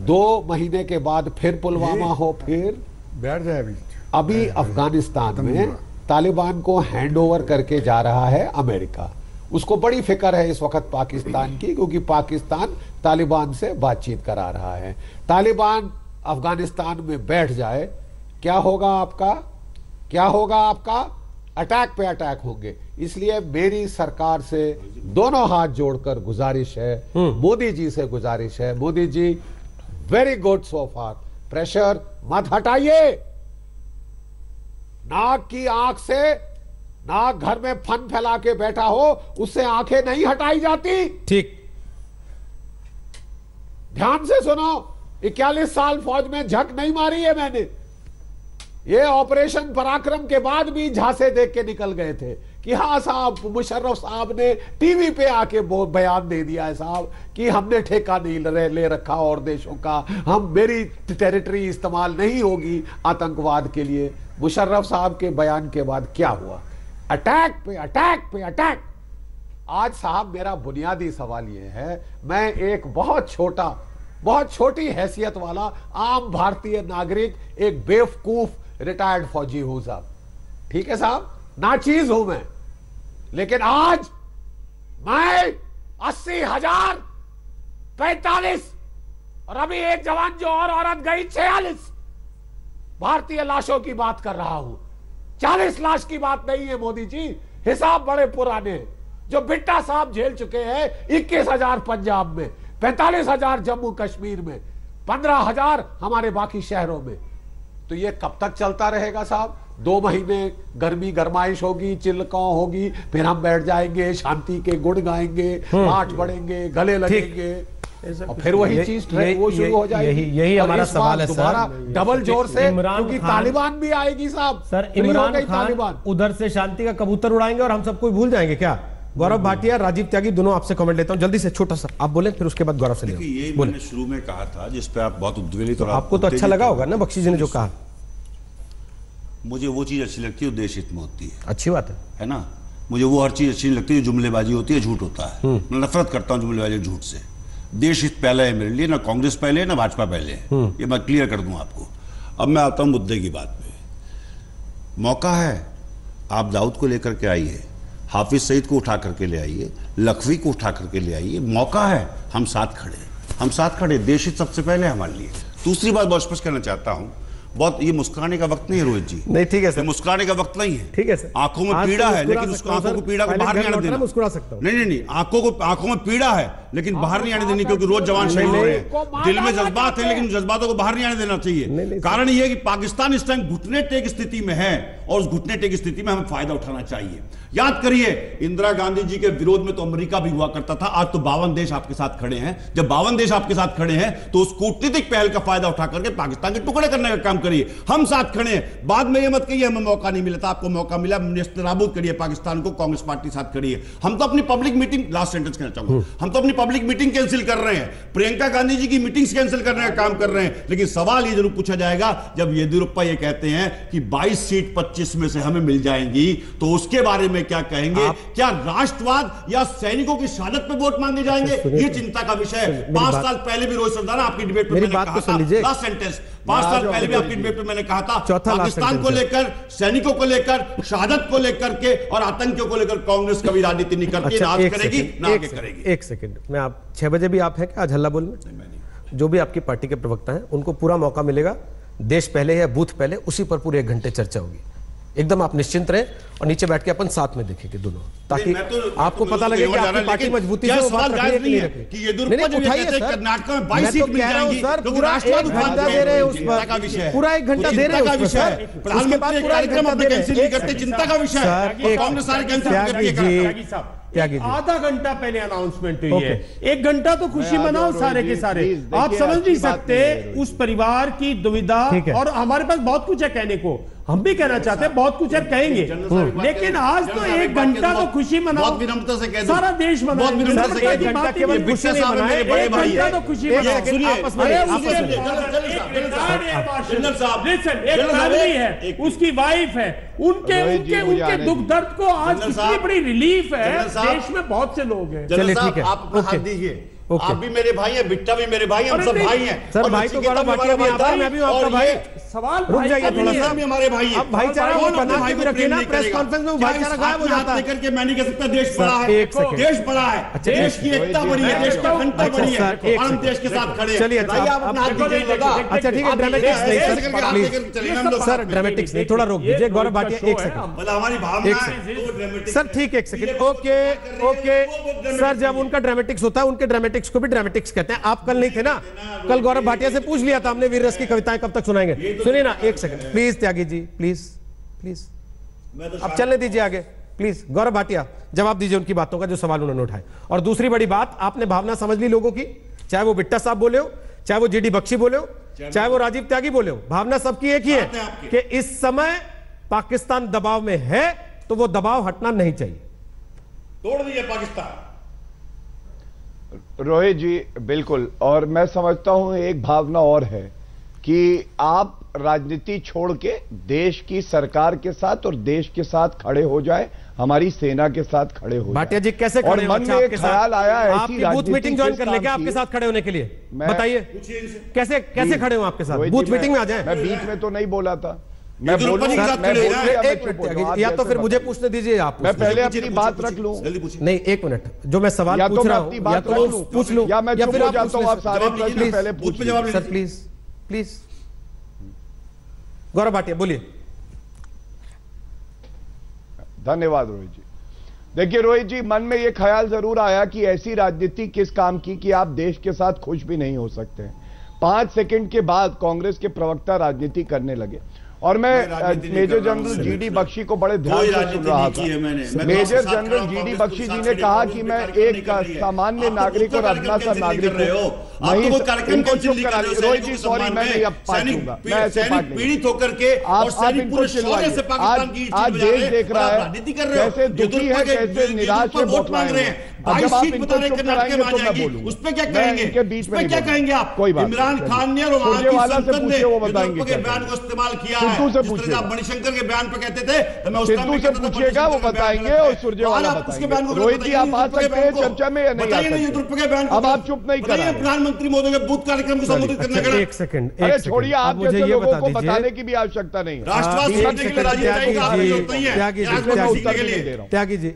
2 महीने के बाद फिर पुलवामा हो, फिर बैठ जाए। अभी अफगानिस्तान में तालिबान को हैंड ओवर करके जा रहा है अमेरिका। उसको बड़ी फिक्र है इस वक्त पाकिस्तान की, क्योंकि पाकिस्तान तालिबान से बातचीत करा रहा है। तालिबान अफगानिस्तान में बैठ जाए, क्या होगा आपका, क्या होगा आपका? अटैक पे अटैक होंगे। इसलिए मेरी सरकार से दोनों हाथ जोड़कर गुजारिश है, मोदी जी से गुजारिश है, Modi ji very good so फार, प्रेशर मत हटाइए। नाक की आंख से, नाक घर में फन फैला के बैठा हो उससे आंखें नहीं हटाई जाती। ठीक, ध्यान से सुनो, 41 साल फौज में झक नहीं मारी है मैंने। ये ऑपरेशन पराक्रम के बाद भी झांसे देख के निकल गए थे कि हाँ साहब, मुशर्रफ साहब ने टीवी पे आके बयान दे दिया है साहब कि हमने ठेका नहीं ले रखा और देशों का, हम मेरी टेरिटरी इस्तेमाल नहीं होगी आतंकवाद के लिए। मुशर्रफ साहब के बयान के बाद क्या हुआ? अटैक पे अटैक पे अटैक। आज साहब मेरा बुनियादी सवाल यह है, मैं एक बहुत छोटी हैसियत वाला आम भारतीय नागरिक, एक बेवकूफ रिटायर्ड फौजी हूं साहब, ठीक है साहब, नाचीज हूं मैं, लेकिन आज मैं 80,000 45 और अभी एक जवान जो और औरत गई 46 भारतीय लाशों की बात कर रहा हूं। 40 लाश की बात नहीं है मोदी जी, हिसाब बड़े पुराने हैं। जो बिट्टा साहब झेल चुके हैं 21,000 पंजाब में, 45,000 जम्मू कश्मीर में, 15,000 हमारे बाकी शहरों में। तो ये कब तक चलता रहेगा साहब? 2 महीने गर्मी गरमाइश होगी, चिल्लकांव होगी, फिर हम बैठ जाएंगे, शांति के गुण गाएंगे, पाठ बढ़ेंगे, गले लगेंगे और फिर वही चीज वो शुरू हो जाएगी। यही हमारा सवाल है सर, डबल जोर से, क्योंकि तालिबान भी आएगी साहब। सर इमरान खान उधर से शांति का कबूतर उड़ाएंगे और हम सबको भूल जाएंगे क्या? गौरव भाटिया, राजीव त्यागी, दोनों आपसे कमेंट लेता हूं जल्दी से, छोटा सा आप बोले, फिर उसके बाद गौरव से देखिए, ये मैंने शुरू में कहा था जिस पे आप बहुत उद्वेलित और आपको तो अच्छा लगा होगा ना बख्शी जी ने जो कहा। मुझे वो चीज अच्छी लगती है जो देश हित में होती है। अच्छी बात है ना। मुझे वो हर चीज अच्छी नहीं लगती जो जुमलेबाजी होती है, झूठ होता है। मैं नफरत करता हूं जुमलेबाजी, झूठ से। देश हित पहले है मेरे लिए, ना कांग्रेस पहले है ना भाजपा पहले है, ये मैं क्लियर कर दूं आपको। अब मैं आता हूं मुद्दे की बात पे। मौका है, आप दाऊद को लेकर के आइए, हाफिज सईद को उठा करके ले आइए, लखवी को उठा करके ले आइए, मौका है, हम साथ खड़े। देश हित सबसे पहले हमारे लिए। दूसरी बात बहुत स्पष्ट करना चाहता हूं, बहुत ये मुस्कुराने का वक्त नहीं है रोहित जी, नहीं ठीक है सर, मुस्कुराने का वक्त नहीं है, ठीक है सर। आंखों में पीड़ा है लेकिन उस आंखों को पीड़ा को बाहर नहीं आने देना। मुस्कुरा सकता हूं, नहीं, आंखों में पीड़ा है लेकिन बाहर नहीं आने देनी, क्योंकि रोज जवान शहीद हो रहे हैं। दिल में जज्बात है लेकिन जज्बातों को बाहर नहीं आने देना चाहिए। कारण यह है कि पाकिस्तान इस टाइम घुटने टेक स्थिति में है और उस घुटने टेक स्थिति में हमें फायदा उठाना चाहिए। याद करिए, इंदिरा गांधी जी के विरोध में तो अमेरिका भी हुआ करता था, आज तो 52 देश आपके साथ खड़े हैं। जब 52 देश आपके साथ खड़े हैं तो उस कूटनीतिक पहल का फायदा उठा करके पाकिस्तान के टुकड़े करने का काम करिए। हम साथ खड़े हैं। बाद में ये मत कहिए हमें मौका नहीं मिला था, आपको मौका मिला, नेस्तनाबूद करिए पाकिस्तान को, कांग्रेस पार्टी साथ खड़ी है। हम तो अपनी पब्लिक मीटिंग, लास्ट सेंटेंस कहना चाहूंगा, हम तो अपनी पब्लिक मीटिंग कैंसिल कर रहे हैं, प्रियंका गांधी जी की मीटिंग्स कैंसिल करने का काम कर रहे हैं। लेकिन सवाल ये जरूर पूछा जाएगा, जब येदियुरप्पा ये कहते हैं कि 22 सीट 25 में से हमें मिल जाएंगी, तो उसके बारे में क्या कहेंगे? क्या राष्ट्रवाद या सैनिकों की शहादत पे वोट मांगे जाएंगे? ये चिंता का विषय है। 5 साल पहले भी रोहित सरदाना आपकी डिबेट में मैंने कहा था, लास्ट सेंटेंस, 5 साल पहले भी आपकी डिबेट में मैंने कहा था, पाकिस्तान को लेकर, सैनिकों को लेकर, शहादत को लेकर के और आतंकियों को लेकर कांग्रेस कभी राजनीति नहीं करती, ना आज करेगी ना आगे करेगी। एक सेकंड, मैं आप 6 बजे भी आप हैं क्या आज हल्ला बोलने? जो भी आपकी पार्टी के प्रवक्ता हैं उनको पूरा मौका मिलेगा, देश पहले या बूथ पहले, उसी पर पूरे 1 घंटे चर्चा होगी। एकदम आप निश्चिंत रहे और नीचे बैठ के अपन साथ में देखेंगे दोनों, ताकि आपको पता लगे कि आपकी पार्टी मजबूती से सवाल जायज नहीं है कि ये कर्नाटक में 22 सीट मिल जाएंगी, पूरा 1 घंटा दे रहे हैं उस पर, पूरा 1 घंटा दे रहे हैं उस पर, उसके बाद पूरा 1 घंटा दे रहे हैं। चिंता का विषय है, कांग्रेस सारे कैंसिल, आधा घंटा पहले अनाउंसमेंट हुई है, 1 घंटा तो खुशी मनाओ सारे के सारे। आप समझ नहीं सकते उस परिवार की दुविधा, और हमारे पास बहुत कुछ है कहने को, हम भी कहना चाहते हैं, बहुत कुछ है कहेंगे, लेकिन आज तो 1 घंटा तो खुशी मनाओ, विनम्रता से कह दो, सारा देश मनाओ, 1 घंटा केवल खुशी नहीं मनाए, 1 घंटा तो खुशी मनाओ। एक फैमिली है, उसकी वाइफ है, उनके दुख दर्द को आज कितनी बड़ी रिलीफ है, देश में बहुत से लोग हैं। चलिए ठीक है, आप अपना हाथ दीजिए, आप भी मेरे भाई हैं, बिट्टा भी मेरे भाई हैं, हम सब भाई हैं। सर भाई तो बड़ा भाटिया भी आता है, मैं भी आपका भाई, सवाल रुक जाइए थोड़ा सा, हमारे भाई अब भाईचारा को बना के भी रखिए ना, प्रेस कॉन्फ्रेंस में भाईचारा गायब हो जाता है। करके मैं नहीं कह सकता देश बड़ा है, देश बड़ा है, देश की एकता बड़ी है, देश की अखंडता बड़ी है, और हम देश के साथ खड़े हैं। चलिए अच्छा ठीक है, ड्रामेटिक्स नहीं सर, ड्रामेटिक्स नहीं, थोड़ा रोक दीजिए गौरव भाटिया, एक सेकंड, हमारी भावना सर ठीक है, एक सेकंड, ओके सर, जब उनका ड्रामेटिक्स होता है उनके ड्रामेटिक्स को भी ड्रामेटिक्स कहते हैं। आप कल नहीं थे ना, कल गौरव भाटिया से पूछ लिया था हमने वीर रस की कविताएं कब तक सुनाएंगे। सुनिए ना, एक second please Tyagi ji, please अब चलने दीजिए आगे प्लीज। गौरव भाटिया जवाब दीजिए उनकी बातों का जो सवाल उन्होंने उठाए। और दूसरी बड़ी बात, आपने भावना समझ ली लोगों की, चाहे वो बिट्टा साहब बोले हो, चाहे वो जीडी बख्शी बोले हो, चाहे वो राजीव त्यागी बोले हो, भावना सबकी एक ही है कि इस समय पाकिस्तान दबाव में है तो वो दबाव हटना नहीं चाहिए। तोड़ दिया पाकिस्तान। रोहित जी बिल्कुल, और मैं समझता हूं एक भावना और है कि आप राजनीति छोड़ के देश की सरकार के साथ और देश के साथ खड़े हो जाए, हमारी सेना के साथ खड़े हो जाए। भाटिया जी कैसे खड़े हो? मन में एक ख्याल आया है, आपकी बूथ मीटिंग ज्वाइन कर लेंगे आपके साथ खड़े होने के लिए, बताइए कैसे खड़े हो आपके साथ, बूथ मीटिंग में आ जाए। मैं बीच में तो नहीं बोला था, या तो फिर मुझे पूछने दीजिए आप, मैं पहले अपनी बात रख लूं। नहीं एक मिनट, जो मैं सवाल पूछ रहा हूं या तो पूछ लूं या मैं चुप हो जाता हूं, आप सारे प्रश्न पहले पूछ लीजिए सर, प्लीज। गौरव भाटिया बोलिए। धन्यवाद रोहित जी। देखिए रोहित जी, मन में यह ख्याल जरूर आया कि ऐसी राजनीति किस काम की कि आप देश के साथ खुश भी नहीं हो सकते। 5 सेकंड के बाद कांग्रेस के प्रवक्ता राजनीति करने लगे, और मैं मेजर जनरल जीडी बख्शी को बड़े ध्यान से सुन रहा था। मेजर जनरल जीडी बख्शी जी ने कहा कि मैं एक सामान्य नागरिक और अदना सा नागरिक हूं, इनको चुप करा लीजिए। रोहित जी सॉरी, मैं नहीं अब पाठ दूंगा, मैं ऐसे पाठ नहीं। पीड़ित होकर के आप इनको चिल्लाइए। आज देश देख रहा है कैसे दुखी है, कैसे निराश है, वोट मांग रहे हैं। जब आप इनको चुप कराएंगे तो मैं बोलूंगा, उस पर क्या कहेंगे, इनके बीच में क्या कहेंगे आप? कोई बात, इमरान खान ने और सुरजेवाला से पूछिए, वो बताएंगे के बयान को इस्तेमाल किया है। सिद्धू से पूछिए, आप मणिशंकर के बयान पे कहते थे, तो मैं सिद्धू से पूछिएगा, वो बताएंगे, और सुरजेवाला बताएंगे। रोहित जी आप आ सकते हैं चर्चा में या नहीं आ सकते? अब आप चुप नहीं कर रहे। प्रधानमंत्री मोदी के बूथ कार्यक्रम को संबोधित करने का एक सेकंड, अरे छोड़िए, आप जैसे लोगों को बताने की भी आवश्यकता नहीं है। त्यागी जी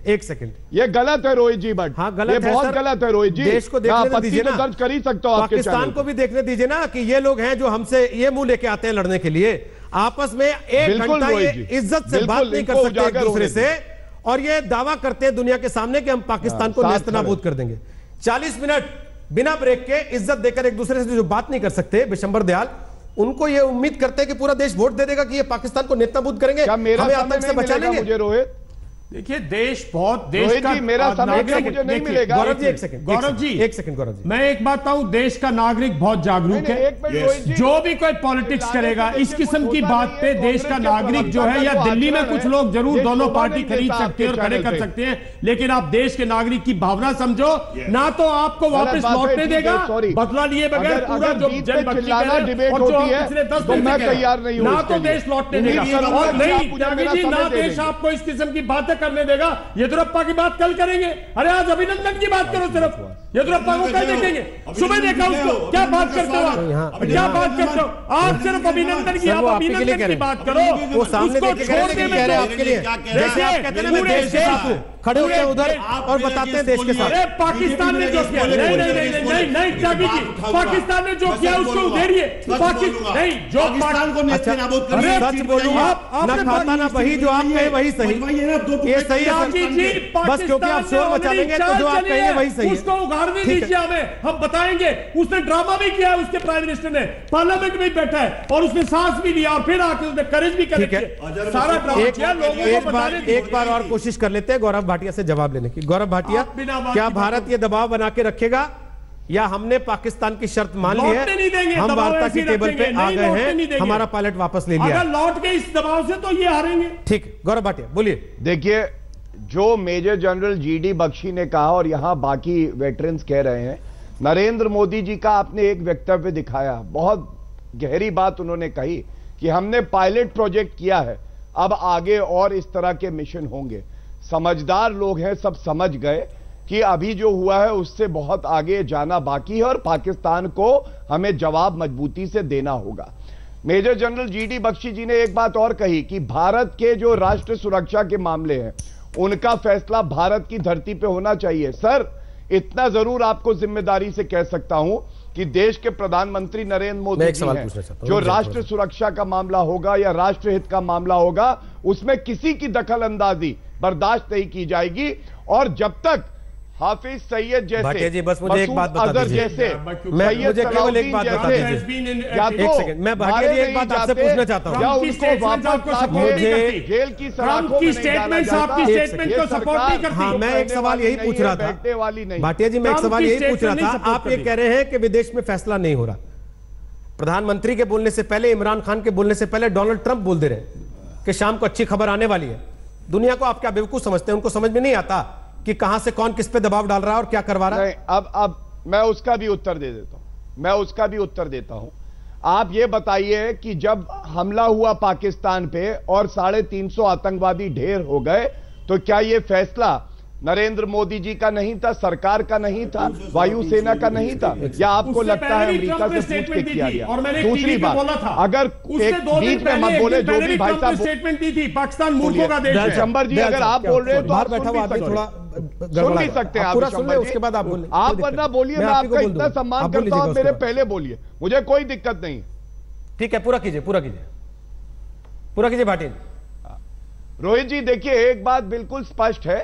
एक सेकंड, ये गलत है रोहित जी, बट हाँ गलत है, बहुत गलत है रोहित जी। देश को देखने दीजिए ना, दर्ज कर ही सकता हूं, पाकिस्तान को भी देखने दीजिए ना कि ये लोग हैं जो हमसे ये मुंह लेके आते हैं लड़ने के लिए, आपस में एक घंटा ये इज्जत से बात नहीं कर सकते एक दूसरे से, और ये दावा करते हैं दुनिया के सामने कि हम पाकिस्तान को नेस्तनाबूद कर देंगे। 40 मिनट बिना ब्रेक के इज्जत देकर एक दूसरे से जो बात नहीं कर सकते विशंबर दयाल, उनको ये उम्मीद करते हैं कि पूरा देश वोट दे देगा कि ये पाकिस्तान को नेस्तनाबूद करेंगे, हमें आतंक से बचा लेंगे। मुझे रोहित देखिए देश बहुत देश का मेरा समय मुझे नहीं मिलेगा। गौरव जी एक सेकंड गौरव जी मैं एक बात कहूं, देश का नागरिक बहुत जागरूक है। जो भी कोई पॉलिटिक्स करेगा इस किस्म की बात पे देश का नागरिक जो है, या दिल्ली में कुछ लोग जरूर दोनों पार्टी खरीद सकते हैं और खड़े कर सकते हैं, लेकिन आप देश के नागरिक की भावना समझो ना, तो आपको वापस लौटने देगा बदला लिए बगैर पूरा जो जनभक्ति और जो पिछले 10 दिन तैयार नहीं, ना तो देश लौटने देगा, और नहीं ना देश आपको इस किस्म की बातें करने देगा। येदियुरप्पा की बात कल करेंगे, अरे आज अभिनंदन की बात करो, सिर्फ येदियुरप्पा को कल देखेंगे। सुबह देखा उसको, क्या बात करते हो आप, क्या बात करते हो आप? सिर्फ अभिनंदन की, आप अभिनंदन की बात करो, उसको छोड़ने में आपके लिए खड़े होते हैं उधर और बताते हैं देश के साथ। अरे पाकिस्तान ने जो किया, नहीं त्यागी जी, पाकिस्तान ने जो किया उसको उधेरिए। नहीं जो पाकिस्तान को नेस्तनाबूद कर, सच बोलूंगा ना खाता ना वही, जो आप कहे वही सही, ये सही है बस, क्योंकि आप शोर मचा लेंगे तो जो आप कहेंगे वही सही है। उसको उगाड़ने दीजिए, हमें हम बताएंगे। उसने ड्रामा भी किया, उसके प्राइम मिनिस्टर ने पार्लियामेंट में बैठा है और उसने सांस भी लिया और फिर आके उसने करेज भी कर सारा ड्रामा किया। एक बार और कोशिश कर लेते हैं गौरव भाटिया से जवाब लेने की। गौरव भाटिया, क्या भारत ये दबाव बना के रखेगा या हमने पाकिस्तान की शर्त मान ली है, हम वार्ता की टेबल पे आ गए हैं, हमारा पायलट वापस ले लिया, अगर लौट के इस दबाव से तो ये हारेंगे। ठीक, गौरव भाटिया बोलिए। देखिए जो मेजर जनरल जीडी बख्शी ने कहा और यहां बाकी वेटरन्स कह रहे हैं, नरेंद्र मोदी जी का आपने एक वक्तव्य दिखाया, बहुत गहरी बात उन्होंने कही कि हमने पायलट प्रोजेक्ट किया है, अब आगे और इस तरह के मिशन होंगे। समझदार लोग हैं, सब समझ गए कि अभी जो हुआ है उससे बहुत आगे जाना बाकी है और पाकिस्तान को हमें जवाब मजबूती से देना होगा। मेजर जनरल जीडी बख्शी जी ने एक बात और कही कि भारत के जो राष्ट्र सुरक्षा के मामले हैं उनका फैसला भारत की धरती पे होना चाहिए। सर, इतना जरूर आपको जिम्मेदारी से कह सकता हूं कि देश के प्रधानमंत्री नरेंद्र मोदी जी हैं, जो राष्ट्र सुरक्षा का मामला होगा या राष्ट्रहित का मामला होगा, उसमें किसी की दखल अंदाजी बर्दाश्त नहीं की जाएगी। और जब तक हाफिज सैयद जैसे, जी बस मुझे एक बात बता दीजिए, मुझे केवल एक बात बता दीजिए, एक सेकंड, मैं भाटिया जी एक बात आपसे पूछना चाहता हूँ, या उनको वापस मुझे जेल की सलाखों में स्टेटमेंट आपकी स्टेटमेंट को सपोर्ट नहीं करती। हाँ, मैं एक सवाल यही पूछ रहा था भाटिया जी, मैं एक सवाल यही पूछ रहा था। आप ये कह रहे हैं कि विदेश में फैसला नहीं हो रहा, प्रधानमंत्री के बोलने से पहले, इमरान खान के बोलने से पहले डोनाल्ड ट्रंप बोल दे रहे कि शाम को अच्छी खबर आने वाली है। दुनिया को आप क्या बेवकूफ समझते हैं? उनको समझ में नहीं आता कि कहां से कौन किस पे दबाव डाल रहा है और क्या करवा रहा है? अब मैं उसका भी उत्तर दे देता हूं, आप ये बताइए कि जब हमला हुआ पाकिस्तान पे और 350 आतंकवादी ढेर हो गए, तो क्या ये फैसला नरेंद्र मोदी जी का नहीं था, सरकार का नहीं था, वायुसेना का नहीं था, या आपको लगता है अमेरिका से पूछ के किया गया? दूसरी बात, अगर एक बीच में मत बोले, जो भी भाई साहब स्टेटमेंट दी थी, पाकिस्तान मुल्कों का देश है। चंबर जी, अगर आप बोल रहे हो तो आप सुन भी सकते हैं, उसके बाद आप बोले, आप वरना बोलिए, मैं आपका इतना सम्मान करता हूं, मेरे पहले बोलिए, मुझे कोई दिक्कत नहीं। ठीक है, पूरा कीजिए भाटिया। रोहित जी, देखिए, एक बात बिल्कुल स्पष्ट है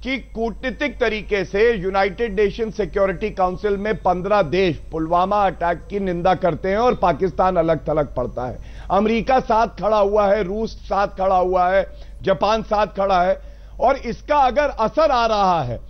कि कूटनीतिक तरीके से यूनाइटेड नेशन सिक्योरिटी काउंसिल में 15 देश पुलवामा अटैक की निंदा करते हैं और पाकिस्तान अलग थलग पड़ता है। अमेरिका साथ खड़ा हुआ है, रूस साथ खड़ा हुआ है, जापान साथ खड़ा है, और इसका अगर असर आ रहा है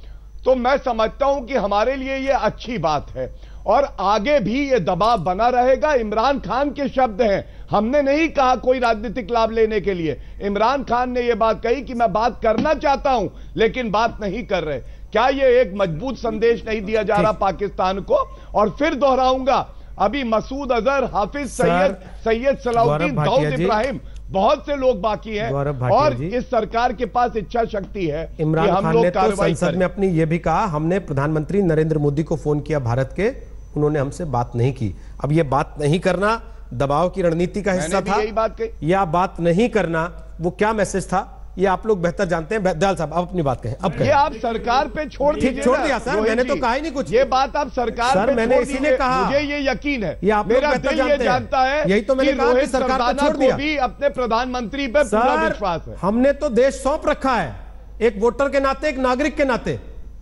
तो मैं समझता हूं कि हमारे लिए यह अच्छी बात है, और आगे भी यह दबाव बना रहेगा। इमरान खान के शब्द हैं, हमने नहीं कहा कोई राजनीतिक लाभ लेने के लिए। इमरान खान ने यह बात कही कि मैं बात करना चाहता हूं लेकिन बात नहीं कर रहे। क्या यह एक मजबूत संदेश नहीं दिया जा रहा पाकिस्तान को? और फिर दोहराऊंगा, अभी मसूद अजहर, हाफिज सैयद सलाउद्दीन, दाऊद इब्राहिम, बहुत से लोग बाकी हैं, और इस सरकार के पास इच्छा शक्ति है। इमरान खान ने तो संसद में अपनी यह भी कहा, हमने प्रधानमंत्री नरेंद्र मोदी को फोन किया भारत के, उन्होंने हमसे बात नहीं की। अब ये बात नहीं करना दबाव की रणनीति का हिस्सा था, यही बात कही, या बात नहीं करना वो क्या मैसेज था, ये आप लोग बेहतर जानते हैं। दयाल साहब, आप अपनी बात कहें। अब ये आप सरकार पे छोड़ दिया सर, मैंने तो कहा ही नहीं कुछ। ये बात आप सरकार सर, मैंने इसीलिए कहा, मुझे ये यकीन है, ये आप लोग बेहतर जानते हैं, यही तो मैंने कहा कि सरकार को छोड़ दिया। भी अपने प्रधानमंत्री पे पूरा विश्वास है। हमने तो देश सौंप रखा है, एक वोटर के नाते, एक नागरिक के नाते।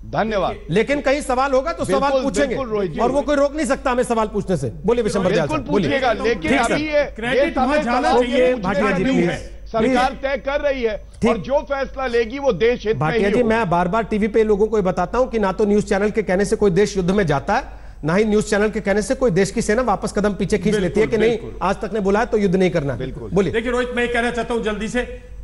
धन्यवाद। लेकिन कहीं सवाल होगा तो सवाल पूछेंगे, और वो कोई रोक नहीं सकता हमें सवाल पूछने से। बोलिए विशंबर दयाल साहब, पूछिएगा, लेकिन अभी ये जाना चाहिए। भाटिया जी प्लीज, सरकार तय कर रही है और जो फैसला लेगी वो देश हित में ही भाटिया जी, मैं बार बार टीवी पे लोगों को बताता हूं कि ना तो न्यूज चैनल के कहने से कोई देश युद्ध में जाता है, ना ही न्यूज चैनल के कहने से कोई देश की सेना वापस कदम पीछे खींच लेती है कि नहीं आज तक ने बोला है तो युद्ध नहीं करना। बोलिए। देखिए रोहित, मैं कहना चाहता हूं जल्दी से,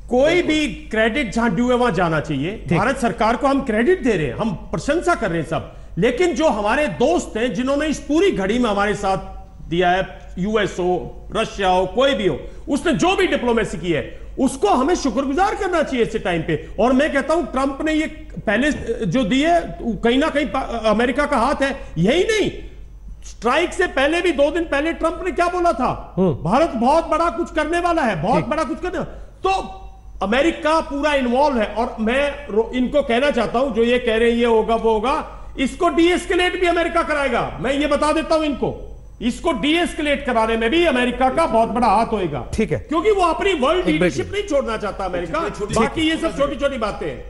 कोई भी क्रेडिट जहां ड्यू है वहां जाना चाहिए। भारत सरकार को हम क्रेडिट दे रहे हैं, हम प्रशंसा कर रहे हैं सब, लेकिन जो हमारे दोस्त हैं जिन्होंने इस पूरी घड़ी में हमारे साथ दिया है, यूएस हो, रशिया हो, कोई भी हो, उसने जो भी डिप्लोमेसी की है उसको हमें शुक्रगुजार करना चाहिए इस टाइम पे। और मैं कहता हूं ट्रंप ने ये पहले जो दिए, कहीं ना कहीं अमेरिका का हाथ है। यही नहीं, स्ट्राइक से पहले भी 2 दिन पहले ट्रंप ने क्या बोला था, भारत बहुत बड़ा कुछ करने वाला है, बहुत बड़ा कुछ करने, तो अमेरिका पूरा इन्वॉल्व है। और मैं इनको कहना चाहता हूं, जो ये कह रहे हैं ये होगा वो होगा, इसको डीएस्केलेट भी अमेरिका कराएगा। मैं ये बता देता हूं इनको, इसको डीएस्केलेट कराने में भी अमेरिका का बहुत बड़ा हाथ होएगा। ठीक है, क्योंकि वो अपनी वर्ल्ड लीडरशिप नहीं छोड़ना चाहता अमेरिका। बाकी ये सब छोटी छोटी बातें हैं।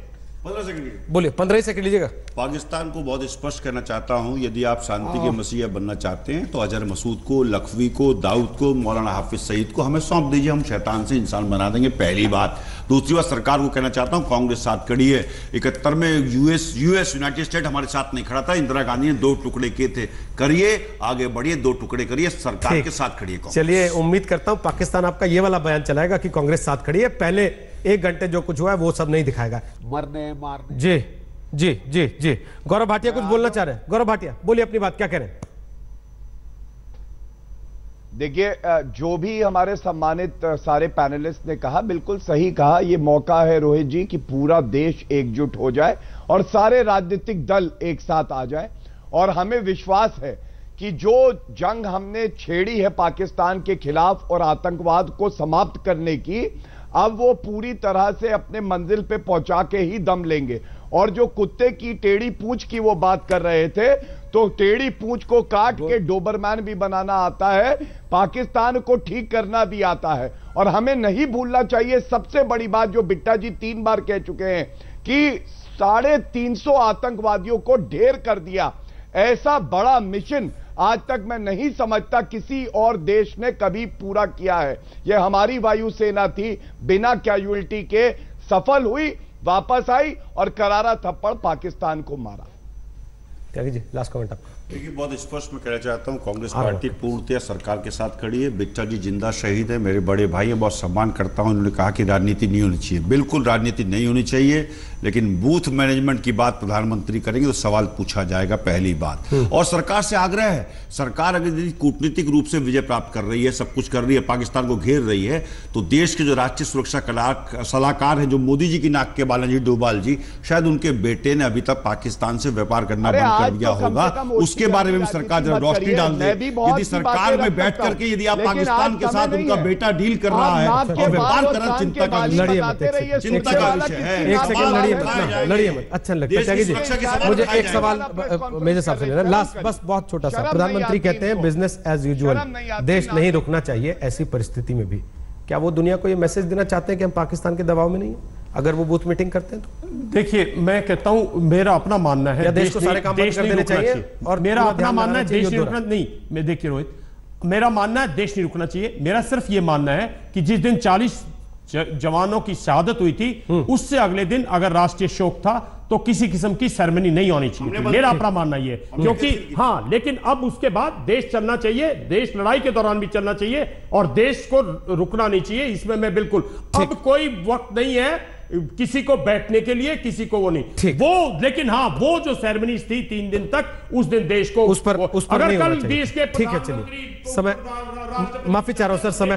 15 सेकंड बोलिए, 15 सेकंड लीजिएगा। पाकिस्तान को बहुत स्पष्ट करना चाहता हूं, यदि आप शांति के मसीहा बनना चाहते हैं तो अजहर मसूद को, लखवी को, दाऊद को, मौलाना हाफिज सईद को हमें सौंप दीजिए, हम शैतान से इंसान बना देंगे। पहली बात। दूसरी बात, सरकार को कहना चाहता हूं, कांग्रेस साथ खड़ी है। 71 में यूएस यूनाइटेड स्टेट हमारे साथ नहीं खड़ा था, इंदिरा गांधी ने 2 टुकड़े किए थे। करिए, आगे बढ़िए, 2 टुकड़े करिए, सरकार के साथ खड़ी है। चलिए, उम्मीद करता हूं पाकिस्तान आपका ये वाला बयान चलाएगा कि कांग्रेस साथ खड़ी है। पहले 1 घंटे जो कुछ हुआ है वो सब नहीं दिखाएगा। मरने मारने। जी जी जी जी, गौरव भाटिया कुछ बोलना चाह रहे हैं। गौरव भाटिया बोलिए अपनी बात, क्या कह रहे हैं? देखिए, जो भी हमारे सम्मानित सारे पैनलिस्ट ने कहा, बिल्कुल सही कहा। ये मौका है रोहित जी कि पूरा देश एकजुट हो जाए और सारे राजनीतिक दल एक साथ आ जाए। और हमें विश्वास है कि जो जंग हमने छेड़ी है पाकिस्तान के खिलाफ और आतंकवाद को समाप्त करने की, अब वो पूरी तरह से अपने मंजिल पे पहुंचा के ही दम लेंगे। और जो कुत्ते की टेढ़ी पूंछ की वो बात कर रहे थे, तो टेढ़ी पूंछ को काट के डोबरमैन भी बनाना आता है, पाकिस्तान को ठीक करना भी आता है। और हमें नहीं भूलना चाहिए सबसे बड़ी बात जो बिट्टा जी 3 बार कह चुके हैं कि 350 आतंकवादियों को ढेर कर दिया। ऐसा बड़ा मिशन आज तक मैं नहीं समझता किसी और देश ने कभी पूरा किया है। यह हमारी वायुसेना थी, बिना कैजुअल्टी के सफल हुई, वापस आई और करारा थप्पड़ पाकिस्तान को मारा। त्यागी जी, लास्ट कमेंट आप। देखिए, बहुत स्पष्ट मैं कहना चाहता हूं, कांग्रेस पार्टी पूर्णतः सरकार के साथ खड़ी है। बिट्टा जी जिंदा शहीद है, मेरे बड़े भाई हैं, बहुत सम्मान करता हूं। उन्होंने कहा कि राजनीति नहीं होनी चाहिए, बिल्कुल राजनीति नहीं होनी चाहिए, लेकिन बूथ मैनेजमेंट की बात प्रधानमंत्री करेंगे तो सवाल पूछा जाएगा, पहली बात। और सरकार से आग्रह है, सरकार अगर कूटनीतिक रूप से विजय प्राप्त कर रही है, सब कुछ कर रही है, पाकिस्तान को घेर रही है, तो देश के जो राष्ट्रीय सुरक्षा सलाहकार है, जो मोदी जी की नाक के बाल जी, डोभाल जी, शायद उनके बेटे ने अभी तक पाकिस्तान से व्यापार करना बंद कर दिया होगा। उसके बारे में भी सरकार जरा रोशनी डाल दे। यदि सरकार में बैठ करके यदि आप पाकिस्तान के साथ उनका बेटा डील कर रहा है और व्यापार कर रहा है, चिंता का विषय है। एक सेकंड लड़िए मत, अच्छा लगता है। मुझे एक सवाल मेरे साहब से लेना, लास्ट, बस बहुत छोटा सा। प्रधानमंत्री कहते हैं बिजनेस एज यूजुअल, देश नहीं रुकना चाहिए ऐसी परिस्थिति में भी। क्या वो दुनिया को ये मैसेज देना चाहते हैं कि हम पाकिस्तान के दबाव में नहीं है अगर वो बूथ मीटिंग करते हैं तो? देखिए, मैं कहता हूं, मेरा अपना मानना है देश को सारे काम कर देने चाहिए, और मेरा अपना मानना है देश नहीं रुकना नहीं। मैं देखिए रोहित, मेरा मानना है देश नहीं रुकना चाहिए। मेरा सिर्फ ये मानना है कि जिस दिन 40 जवानों की शहादत हुई थी, उससे अगले दिन अगर राष्ट्रीय शोक था तो किसी किस्म की सेरेमनी नहीं होनी चाहिए। मेरा अपना मानना ये, क्योंकि हाँ, लेकिन अब उसके बाद देश चलना चाहिए, देश लड़ाई के दौरान भी चलना चाहिए और देश को रुकना नहीं चाहिए। इसमें मैं बिल्कुल, अब कोई वक्त नहीं है किसी को बैठने के लिए, किसी को वो नहीं वो, लेकिन हाँ, वो जो सेरेमनी थी 3 दिन तक, उस दिन देश को उस पर अगर कल देश के, ठीक है, चलिए समय, माफी चाह रहा हूं सर, समय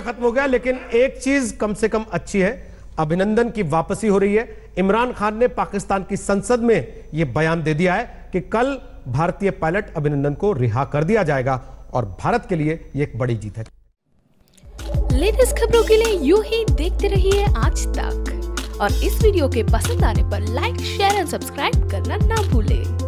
खत्म हो गया, लेकिन एक चीज कम से कम अच्छी है, अभिनंदन की वापसी हो रही है। इमरान खान ने पाकिस्तान की संसद में यह बयान दे दिया है कि कल भारतीय पायलट अभिनंदन को रिहा कर दिया जाएगा और भारत के लिए यह एक बड़ी जीत है। लेटेस्ट खबरों के लिए यूं ही देखते रहिए आज तक, और इस वीडियो के पसंद आने पर लाइक, शेयर और सब्सक्राइब करना ना भूलें।